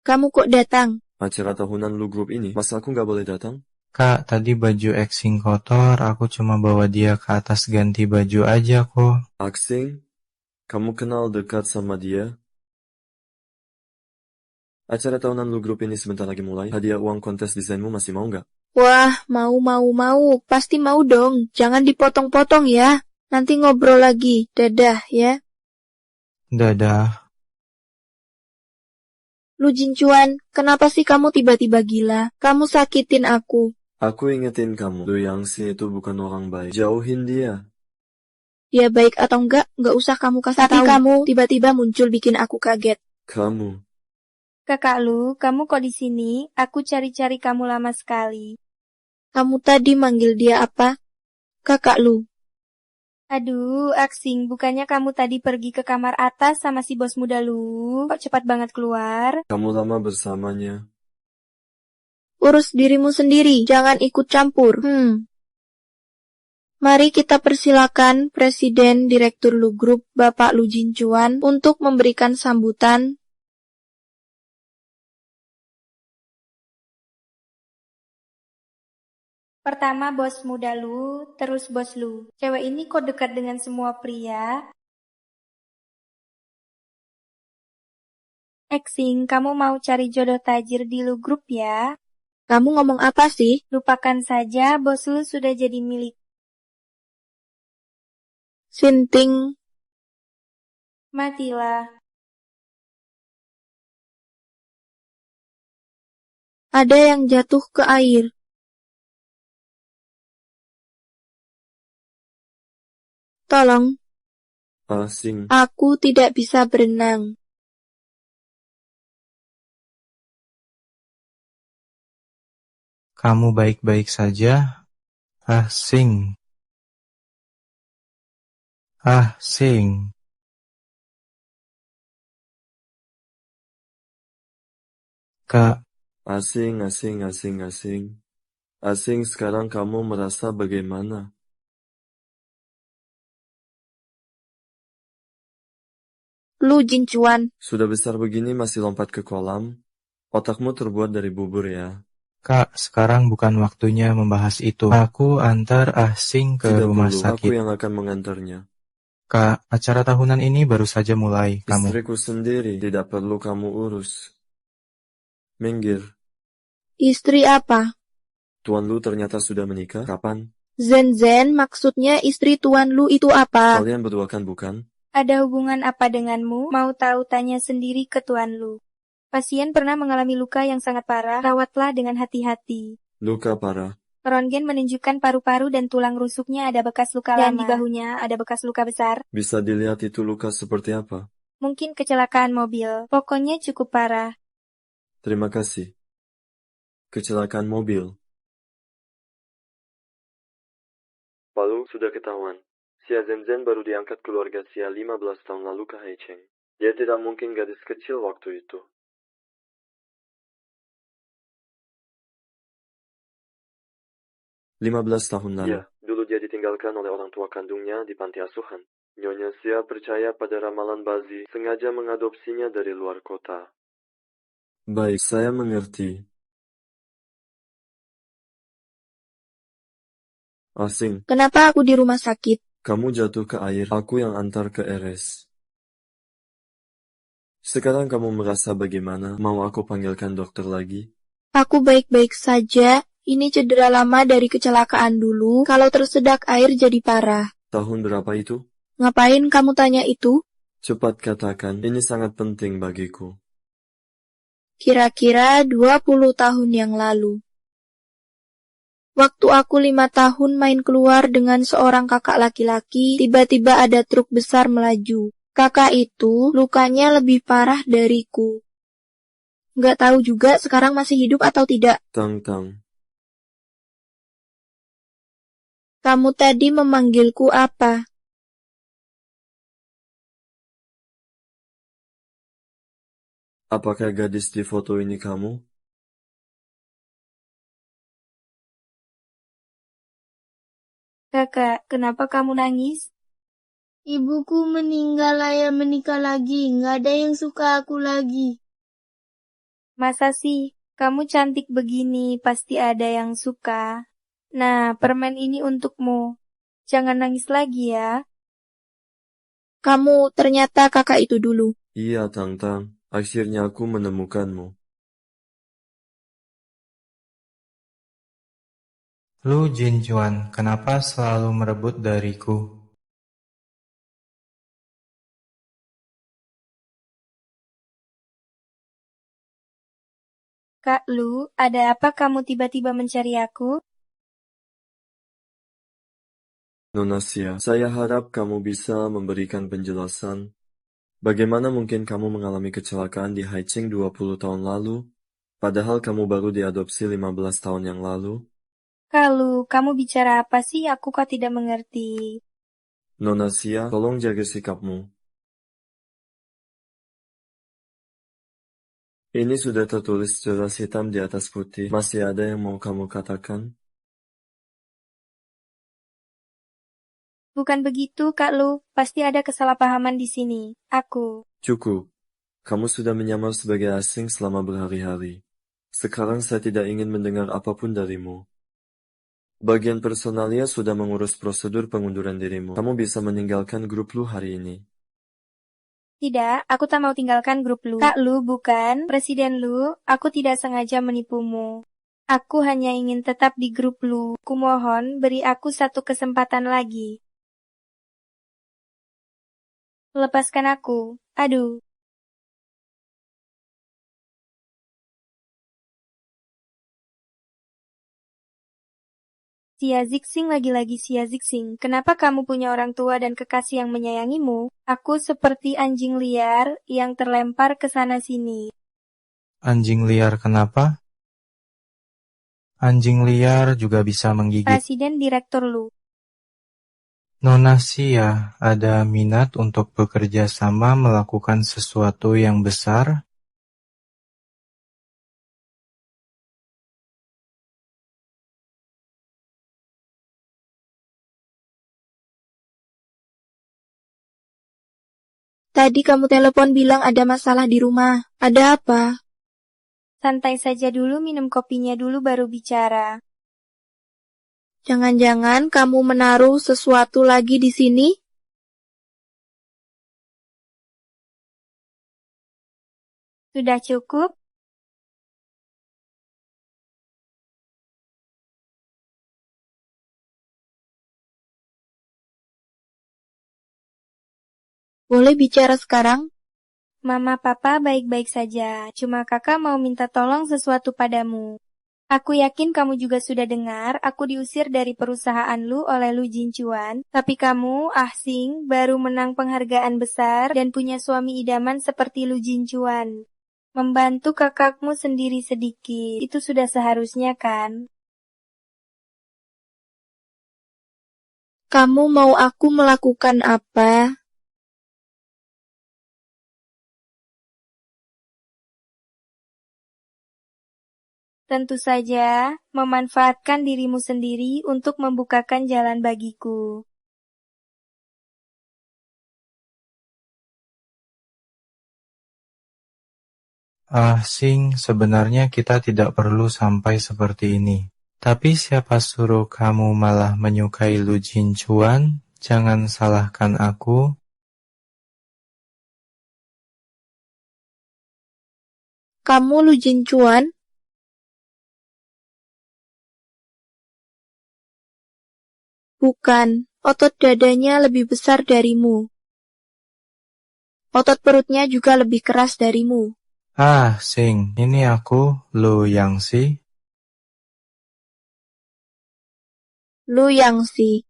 J: Kamu kok datang?
C: Acara tahunan Lu grup ini, masa aku nggak boleh datang?
B: Kak, tadi baju Xing kotor, aku cuma bawa dia ke atas ganti baju aja kok.
C: Axing, kamu kenal dekat sama dia? Acara tahunan Lu grup ini sebentar lagi mulai. Hadiah uang kontes desainmu masih mau nggak?
J: Wah, mau. Pasti mau dong. Jangan dipotong-potong ya. Nanti ngobrol lagi. Dadah ya.
B: Dadah.
J: Lu Jincuan, kenapa sih kamu tiba-tiba gila? Kamu sakitin aku.
C: Aku ingetin kamu, Lu Yangxi itu bukan orang baik. Jauhin dia.
J: Dia baik atau enggak usah kamu kasih tahu. Tapi kamu tiba-tiba muncul bikin aku kaget.
C: Kamu.
A: Kakak Lu, kamu kok di sini? Aku cari-cari kamu lama sekali.
J: Kamu tadi manggil dia apa? Kakak Lu.
A: Aduh, Aksing, bukannya kamu tadi pergi ke kamar atas sama si bos muda Lu? Kok cepat banget keluar?
C: Kamu lama bersamanya.
J: Urus dirimu sendiri, jangan ikut campur. Mari kita persilakan Presiden Direktur Lu Group, Bapak Lu Jincuan, untuk memberikan sambutan.
A: Pertama bos muda Lu, terus bos Lu. Cewek ini kok dekat dengan semua pria? Aksing, kamu mau cari jodoh tajir di Lu Group ya?
J: Kamu ngomong apa sih?
A: Lupakan saja, bos Lu sudah jadi milik.
J: Sinting.
A: Matilah.
J: Ada yang jatuh ke air. Tolong.
C: Asing.
J: Aku tidak bisa berenang.
B: Kamu baik-baik saja? Asing. Asing. Kak.
C: Asing. Asing, sekarang kamu merasa bagaimana?
J: Lu Jincuan.
C: Sudah besar begini masih lompat ke kolam? Otakmu terbuat dari bubur ya?
B: Kak, sekarang bukan waktunya membahas itu. Aku antar Asing ke
C: Tidak
B: rumah
C: perlu,
B: sakit.
C: aku yang akan mengantarnya.
B: Kak, acara tahunan ini baru saja mulai. Kamu.
C: Istriku sendiri, tidak perlu kamu urus. Minggir.
J: Istri apa?
C: Tuan Lu ternyata sudah menikah? Kapan?
J: Zen, maksudnya istri Tuan Lu itu apa?
C: Kalian berdua kan bukan?
A: Ada hubungan apa denganmu? Mau tahu tanya sendiri ke Tuan Lu. Pasien pernah mengalami luka yang sangat parah, rawatlah dengan hati-hati.
C: Luka parah.
A: Röntgen menunjukkan paru-paru dan tulang rusuknya ada bekas luka lama. Dan di bahunya ada bekas luka besar.
C: Bisa dilihat itu luka seperti apa?
A: Mungkin kecelakaan mobil. Pokoknya cukup parah.
C: Terima kasih. Kecelakaan mobil. Palu sudah ketahuan. Xia Zenzhen baru diangkat keluarga Xia 15 tahun lalu ke Haicheng. Dia tidak mungkin gadis kecil waktu itu. Lima 15 tahun lalu. Ya, dulu dia ditinggalkan oleh orang tua kandungnya di panti asuhan. Nyonya Xia percaya pada ramalan Bazi, sengaja mengadopsinya dari luar kota. Baik, saya mengerti. Asing.
J: Kenapa aku di rumah sakit?
C: Kamu jatuh ke air, aku yang antar ke RS. Sekarang kamu merasa bagaimana? Mau aku panggilkan dokter lagi?
J: Aku baik-baik saja. Ini cedera lama dari kecelakaan dulu. Kalau tersedak air jadi parah.
C: Tahun berapa itu?
J: Ngapain kamu tanya itu?
C: Cepat katakan, ini sangat penting bagiku.
J: Kira-kira 20 tahun yang lalu. Waktu aku 5 tahun main keluar dengan seorang kakak laki-laki, tiba-tiba ada truk besar melaju. Kakak itu lukanya lebih parah dariku. Nggak tahu juga sekarang masih hidup atau tidak.
C: Tang.
J: Kamu tadi memanggilku apa?
C: Apakah gadis di foto ini kamu?
A: Kakak, kenapa kamu nangis?
H: Ibuku meninggal, ayah menikah lagi. Nggak ada yang suka aku lagi.
A: Masa sih? Kamu cantik begini, pasti ada yang suka. Nah, permen ini untukmu. Jangan nangis lagi ya.
J: Kamu ternyata kakak itu dulu.
C: Iya, Tang. Akhirnya aku menemukanmu.
B: Lu Jinjuan, kenapa selalu merebut dariku?
A: Kak Lu, ada apa kamu tiba-tiba mencari aku?
C: Nona Xia, saya harap kamu bisa memberikan penjelasan. Bagaimana mungkin kamu mengalami kecelakaan di Haicheng 20 tahun lalu, padahal kamu baru diadopsi 15 tahun yang lalu?
A: Kak Lu, kamu bicara apa sih? Aku kok tidak mengerti.
C: Nona Xia, tolong jaga sikapmu. Ini sudah tertulis jelas hitam di atas putih. Masih ada yang mau kamu katakan?
A: Bukan begitu, Kak Lu. Pasti ada kesalahpahaman di sini. Aku.
C: Cukup. Kamu sudah menyamar sebagai asing selama berhari-hari. Sekarang saya tidak ingin mendengar apapun darimu. Bagian personalia sudah mengurus prosedur pengunduran dirimu. Kamu bisa meninggalkan grup Lu hari ini.
A: Tidak, aku tak mau tinggalkan grup Lu. Kak Lu, bukan. Presiden Lu, aku tidak sengaja menipumu. Aku hanya ingin tetap di grup Lu. Kumohon, beri aku satu kesempatan lagi. Lepaskan aku. Aduh. Xia Zixing lagi-lagi Xia Zixing. Kenapa kamu punya orang tua dan kekasih yang menyayangimu? Aku seperti anjing liar yang terlempar ke sana-sini.
B: Anjing liar kenapa? Anjing liar juga bisa menggigit.
A: Presiden Direktur Lu.
B: Nona Xia, ada minat untuk bekerja sama melakukan sesuatu yang besar?
J: Tadi kamu telepon bilang ada masalah di rumah. Ada apa?
A: Santai saja dulu, minum kopinya dulu baru bicara.
J: Jangan-jangan kamu menaruh sesuatu lagi di sini?
A: Sudah cukup?
J: Boleh bicara sekarang?
A: Mama papa baik-baik saja, cuma kakak mau minta tolong sesuatu padamu. Aku yakin kamu juga sudah dengar, aku diusir dari perusahaan lu oleh Lu Jinchuan, tapi kamu, Ah Sing, baru menang penghargaan besar dan punya suami idaman seperti Lu Jinchuan. Membantu kakakmu sendiri sedikit, itu sudah seharusnya kan?
J: Kamu mau aku melakukan apa?
A: Tentu saja, memanfaatkan dirimu sendiri untuk membukakan jalan bagiku.
B: Sing, sebenarnya kita tidak perlu sampai seperti ini. Tapi siapa suruh kamu malah menyukai Lu Jinchuan? Jangan salahkan aku.
J: Kamu Lu Jinchuan? Bukan, otot dadanya lebih besar darimu. Otot perutnya juga lebih keras darimu.
B: Sing, ini aku, Lu Yangxi.
J: Lu Yangxi.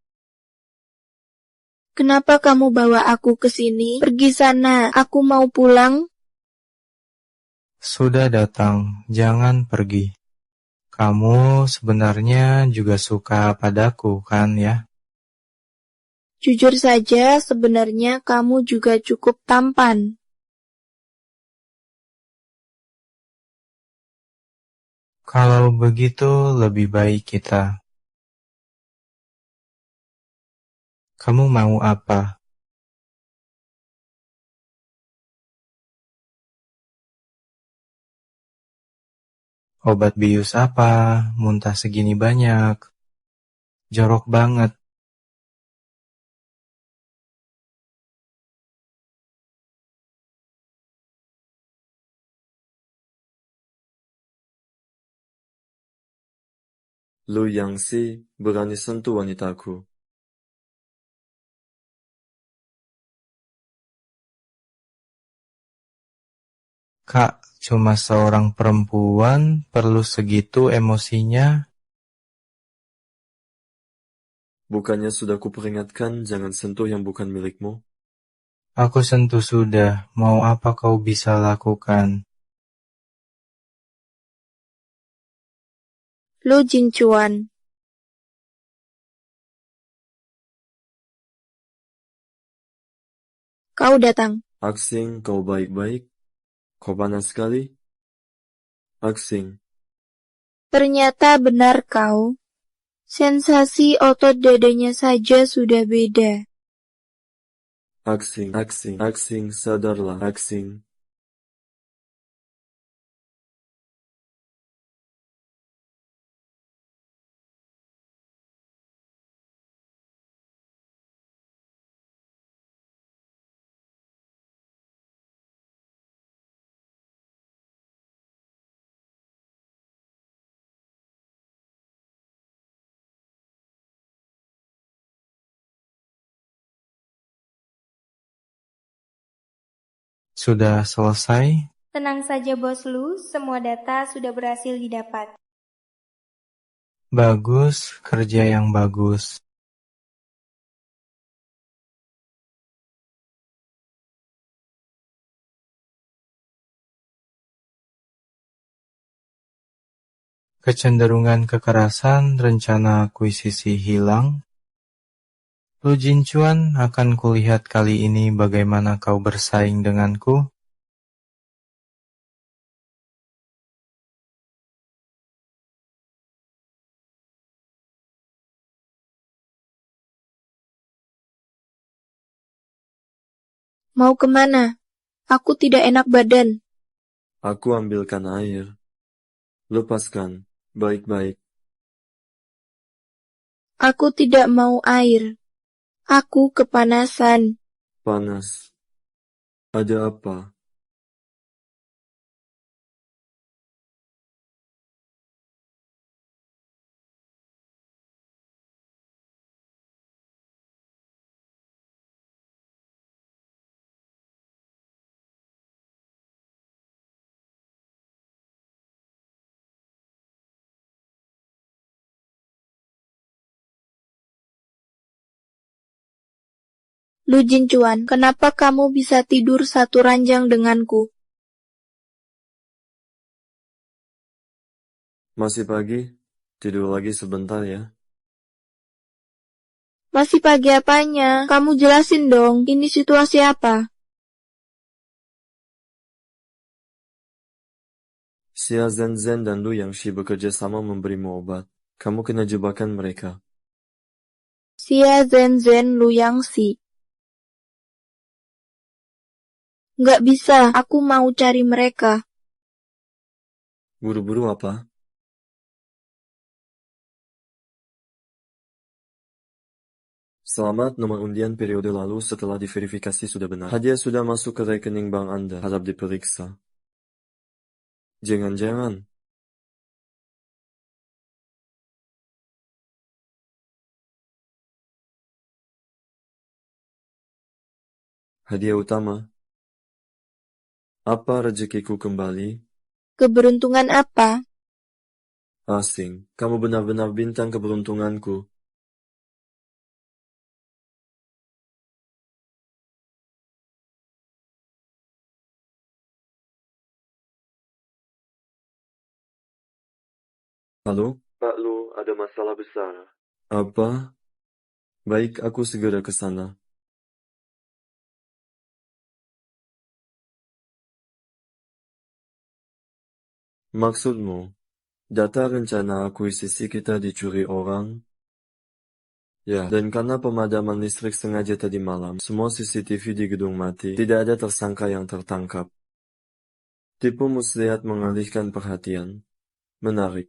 J: Kenapa kamu bawa aku ke sini? Pergi sana, aku mau pulang.
B: Sudah datang, jangan pergi. Kamu sebenarnya juga suka padaku, kan ya?
J: Jujur saja, sebenarnya kamu juga cukup tampan.
B: Kalau begitu, lebih baik kita. Kamu mau apa? Obat bius apa? Muntah segini banyak. Jorok banget.
C: Lu Yangxi berani sentuh wanitaku.
B: Kak, cuma seorang perempuan perlu segitu emosinya?
C: Bukannya sudah kuperingatkan jangan sentuh yang bukan milikmu?
B: Aku sentuh sudah, mau apa kau bisa lakukan?
J: Lu Jinchuan. Kau datang.
C: Aksing, kau baik-baik? Kau panas sekali? Aksing.
J: Ternyata benar kau. Sensasi otot dadanya saja sudah beda.
C: Aksing, sadarlah, Aksing.
B: Sudah selesai?
A: Tenang saja bos Lu, semua data sudah berhasil didapat.
B: Bagus, kerja yang bagus. Kecenderungan kekerasan, rencana akuisisi hilang. Lu Jinchuan, akan kulihat kali ini bagaimana kau bersaing denganku.
J: Mau kemana? Aku tidak enak badan.
C: Aku ambilkan air. Lepaskan, baik-baik.
J: Aku tidak mau air. Aku kepanasan.
C: Panas. Ada apa?
J: Lu Jincuan, kenapa kamu bisa tidur satu ranjang denganku?
C: Masih pagi? Tidur lagi sebentar ya.
J: Masih pagi apanya? Kamu jelasin dong, ini situasi apa?
C: Xia Zenzhen dan Lu Yangshi bekerja sama memberimu obat. Kamu kena jebakan mereka.
J: Xia Zenzhen Lu Yangshi. Nggak bisa, aku mau cari mereka.
C: Buru-buru apa? Selamat, nomor undian periode lalu setelah diverifikasi sudah benar. Hadiah sudah masuk ke rekening bank Anda. Harap diperiksa. Jangan-jangan. Hadiah utama. Apa rezekiku kembali?
J: Keberuntungan apa?
C: Asing. Kamu benar-benar bintang keberuntunganku. Halo? Pak Lu, ada masalah besar. Apa? Baik, aku segera ke sana. Maksudmu, data rencana akuisisi kita dicuri orang? Ya, dan karena pemadaman listrik sengaja tadi malam, semua CCTV di gedung mati, tidak ada tersangka yang tertangkap. Tipu muslihat mengalihkan perhatian. Menarik.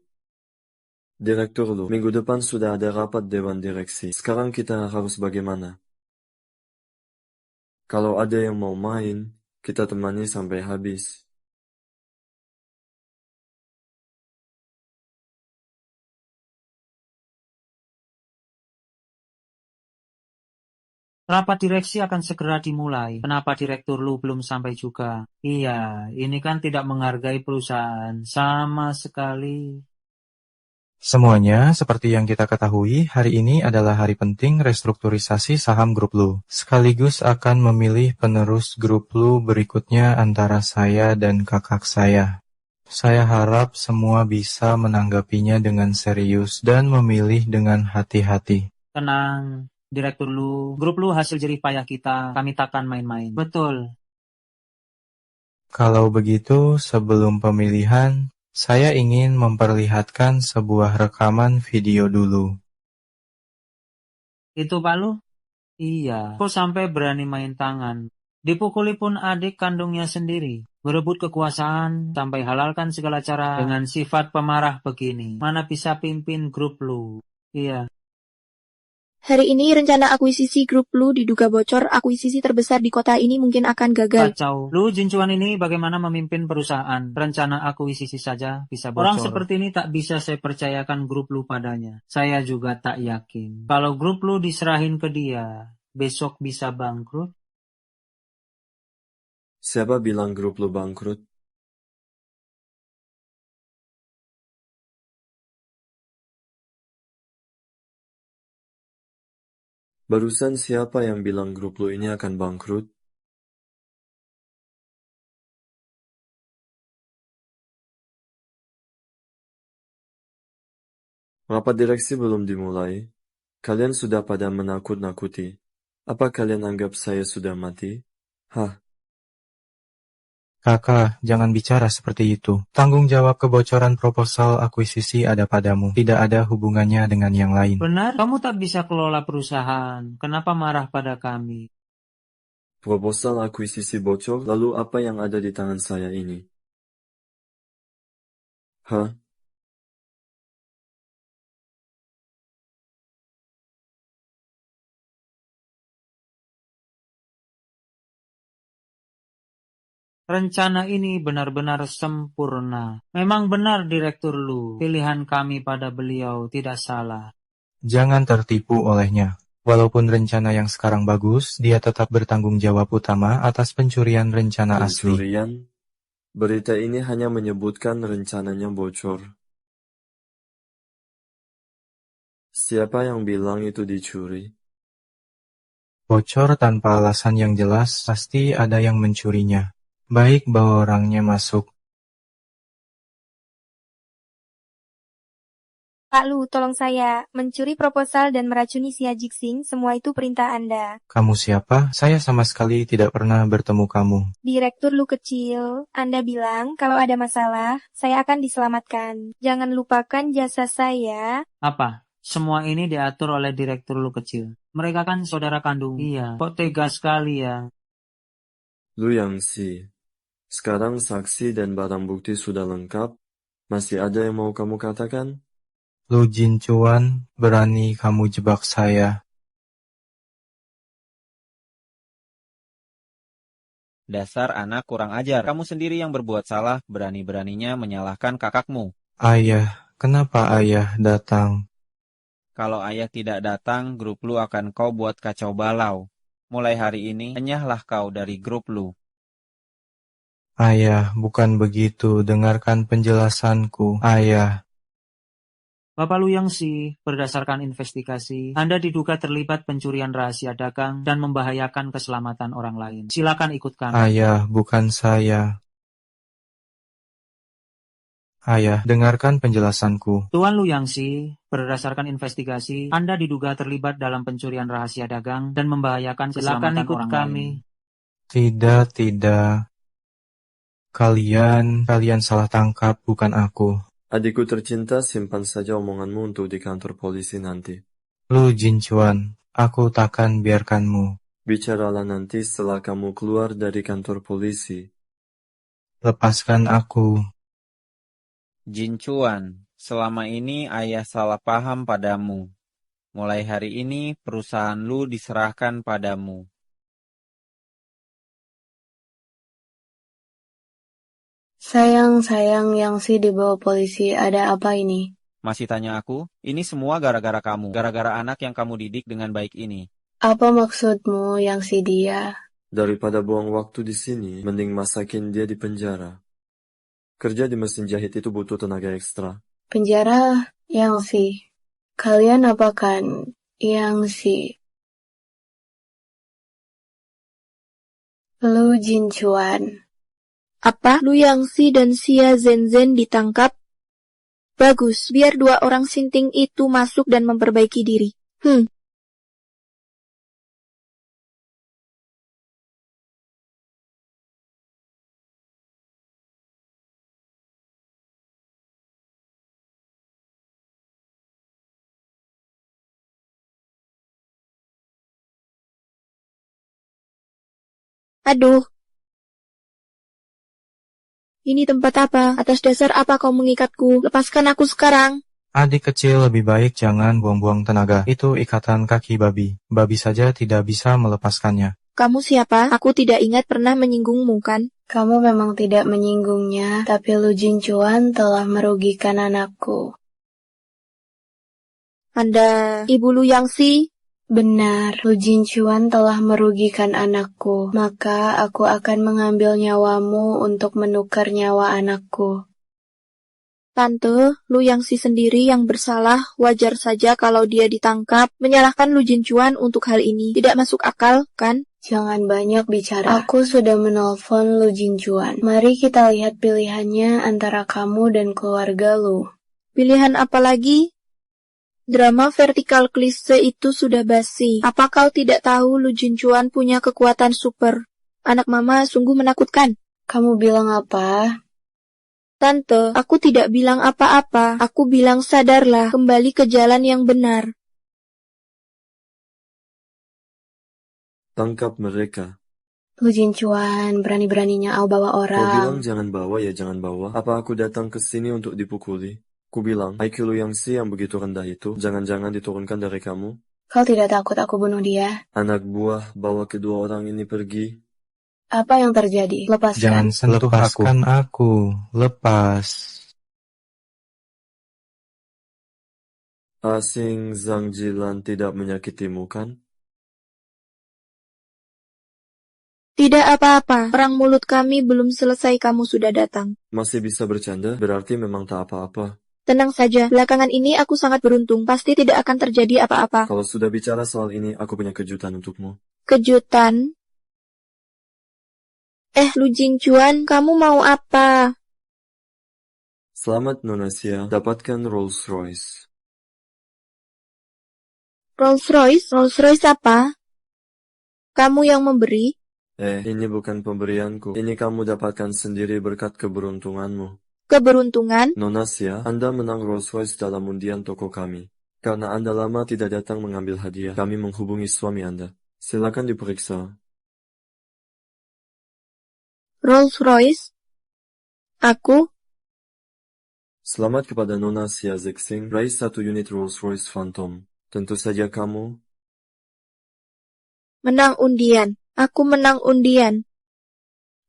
C: Direktur Lu, minggu depan sudah ada rapat dewan direksi. Sekarang kita harus bagaimana? Kalau ada yang mau main, kita temani sampai habis.
G: Rapat direksi akan segera dimulai. Kenapa Direktur Lu belum sampai juga? Iya, ini kan tidak menghargai perusahaan sama sekali.
B: Semuanya, seperti yang kita ketahui, hari ini adalah hari penting restrukturisasi saham Grup Lu. Sekaligus akan memilih penerus Grup Lu berikutnya antara saya dan kakak saya. Saya harap semua bisa menanggapinya dengan serius dan memilih dengan hati-hati.
G: Tenang, Direktur Lu, Grup Lu hasil jerih payah kita, kami takkan main-main. Betul.
B: Kalau begitu, sebelum pemilihan, saya ingin memperlihatkan sebuah rekaman video dulu.
G: Itu Pak Lu? Iya, kok sampai berani main tangan. Dipukuli pun adik kandungnya sendiri. Berebut kekuasaan, sampai halalkan segala cara dengan sifat pemarah begini. Mana bisa pimpin Grup Lu? Iya.
J: Hari ini rencana akuisisi Grup Lu diduga bocor. Akuisisi terbesar di kota ini mungkin akan gagal.
G: Kacau. Lu Jincuan ini bagaimana memimpin perusahaan? Rencana akuisisi saja bisa bocor. Orang seperti ini tak bisa saya percayakan Grup Lu padanya. Saya juga tak yakin. Kalau Grup Lu diserahin ke dia, besok bisa bangkrut.
C: Siapa bilang Grup Lu bangkrut? Barusan siapa yang bilang Grup Lu ini akan bangkrut? Rapat direksi belum dimulai. Kalian sudah pada menakut-nakuti. Apa kalian anggap saya sudah mati? Hah?
B: Kakak, jangan bicara seperti itu. Tanggung jawab kebocoran proposal akuisisi ada padamu. Tidak ada hubungannya dengan yang lain.
G: Benar, kamu tak bisa kelola perusahaan. Kenapa marah pada kami?
C: Proposal akuisisi bocor, lalu apa yang ada di tangan saya ini? Hah?
G: Rencana ini benar-benar sempurna. Memang benar Direktur Lu, pilihan kami pada beliau tidak salah.
B: Jangan tertipu olehnya. Walaupun rencana yang sekarang bagus, dia tetap bertanggung jawab utama atas pencurian rencana asli.
C: Pencurian? Berita ini hanya menyebutkan rencananya bocor. Siapa yang bilang itu dicuri?
B: bocor tanpa alasan yang jelas, pasti ada yang mencurinya. Baik, bawa orangnya masuk.
A: Pak Lu, tolong saya. Mencuri proposal dan meracuni si Ajik Singh, semua itu perintah Anda.
B: Kamu siapa? Saya sama sekali tidak pernah bertemu kamu.
A: Direktur Lu kecil, Anda bilang kalau ada masalah, saya akan diselamatkan. Jangan lupakan jasa saya.
G: Apa? Semua ini diatur oleh direktur Lu kecil. Mereka kan saudara kandung. Iya, kok tega sekali ya.
C: Lu Yangxi, sekarang saksi dan barang bukti sudah lengkap. Masih ada yang mau kamu katakan?
B: Lu Jinchuan, berani kamu jebak saya.
D: Dasar anak kurang ajar. Kamu sendiri yang berbuat salah, berani-beraninya menyalahkan kakakmu.
B: Ayah, kenapa ayah datang?
D: Kalau ayah tidak datang, grup Lu akan kau buat kacau balau. Mulai hari ini, enyahlah kau dari grup Lu.
B: Ayah, bukan begitu. Dengarkan penjelasanku. Ayah.
G: Bapak Lu Yangxi, berdasarkan investigasi, Anda diduga terlibat pencurian rahasia dagang dan membahayakan keselamatan orang lain. Silakan ikut kami.
B: Ayah, bukan saya. Ayah, dengarkan penjelasanku.
G: Tuan Lu Yangxi, berdasarkan investigasi, Anda diduga terlibat dalam pencurian rahasia dagang dan membahayakan keselamatan orang lain.
B: Tidak. Kalian salah tangkap, bukan aku.
C: Adikku tercinta, simpan saja omonganmu untuk di kantor polisi nanti.
B: Lu Jinchuan, aku takkan biarkanmu.
C: Bicaralah nanti setelah kamu keluar dari kantor polisi.
B: Lepaskan aku.
D: Jinchuan, selama ini ayah salah paham padamu. Mulai hari ini, perusahaan Lu diserahkan padamu.
L: Sayang, Yangxi dibawa polisi. Ada apa ini?
D: Masih tanya aku? Ini semua gara-gara kamu. Gara-gara anak yang kamu didik dengan baik ini.
L: Apa maksudmu, Yangxi dia?
C: Daripada buang waktu di sini, mending masakin dia di penjara. Kerja di mesin jahit itu butuh tenaga ekstra.
L: Penjara, Yangxi. Kalian apakan, Yangxi? Lu Jinchuan.
J: Apa? Lu Yangxi dan Xia Zhenzhen ditangkap? Bagus, biar dua orang sinting itu masuk dan memperbaiki diri. Aduh. Ini tempat apa? Atas dasar apa kau mengikatku? Lepaskan aku sekarang.
B: Adik kecil, lebih baik jangan buang-buang tenaga. Itu ikatan kaki babi. Babi saja tidak bisa melepaskannya.
J: Kamu siapa? Aku tidak ingat pernah menyinggungmu, kan?
L: Kamu memang tidak menyinggungnya, tapi Lu Jinchuan telah merugikan anakku.
J: Anda, Ibu Lu Yangxi?
L: Benar, Lu Jinchuan telah merugikan anakku, maka aku akan mengambil nyawamu untuk menukar nyawa anakku.
J: Tante, Lu Yangxi sendiri yang bersalah, wajar saja kalau dia ditangkap. Menyalahkan Lu Jinchuan untuk hal ini tidak masuk akal, kan?
L: Jangan banyak bicara. Aku sudah menelpon Lu Jinchuan. Mari kita lihat pilihannya antara kamu dan keluarga Lu.
J: Pilihan apa lagi? Drama vertikal klise itu sudah basi. Apa kau tidak tahu Lu Jinchuan punya kekuatan super? Anak mama sungguh menakutkan.
L: Kamu bilang apa?
J: Tante, aku tidak bilang apa-apa. Aku bilang sadarlah, kembali ke jalan yang benar.
C: Tangkap mereka.
L: Lu Jinchuan, berani-beraninya bawa orang.
C: Kau bilang jangan bawa ya jangan bawa. Apa aku datang ke sini untuk dipukuli? Ku bilang, IQ Lu Yangxi yang begitu rendah itu, jangan-jangan diturunkan dari kamu.
L: Kau tidak takut aku bunuh dia?
C: Anak buah, bawa kedua orang ini pergi.
L: Apa yang terjadi? Lepaskan.
B: Jangan sentuh aku. Lepas.
C: Asing Zhang Jilan tidak menyakitimu kan?
J: Tidak apa-apa, perang mulut kami belum selesai kamu sudah datang.
C: Masih bisa bercanda, berarti memang tak apa-apa.
J: Tenang saja, belakangan ini aku sangat beruntung, pasti tidak akan terjadi apa-apa.
C: Kalau sudah bicara soal ini, aku punya kejutan untukmu.
J: Kejutan? Lu Jinchuan, kamu mau apa?
C: Selamat Nona Xia, dapatkan Rolls-Royce.
J: Rolls-Royce? Rolls-Royce apa? Kamu yang memberi?
C: Ini bukan pemberianku. Ini kamu dapatkan sendiri berkat keberuntunganmu.
J: Keberuntungan?
C: Nona Xia, Anda menang Rolls-Royce dalam undian toko kami. Karena Anda lama tidak datang mengambil hadiah, kami menghubungi suami Anda. Silakan diperiksa.
J: Rolls-Royce? Aku?
C: Selamat kepada Nona Xia Zexing, raih 1 unit Rolls-Royce Phantom. Tentu saja kamu
J: Menang undian. Aku menang undian.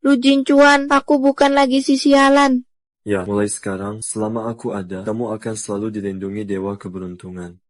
J: Lu Jinchuan, aku bukan lagi si sialan.
C: Ya, mulai sekarang, selama aku ada, kamu akan selalu dilindungi Dewa Keberuntungan.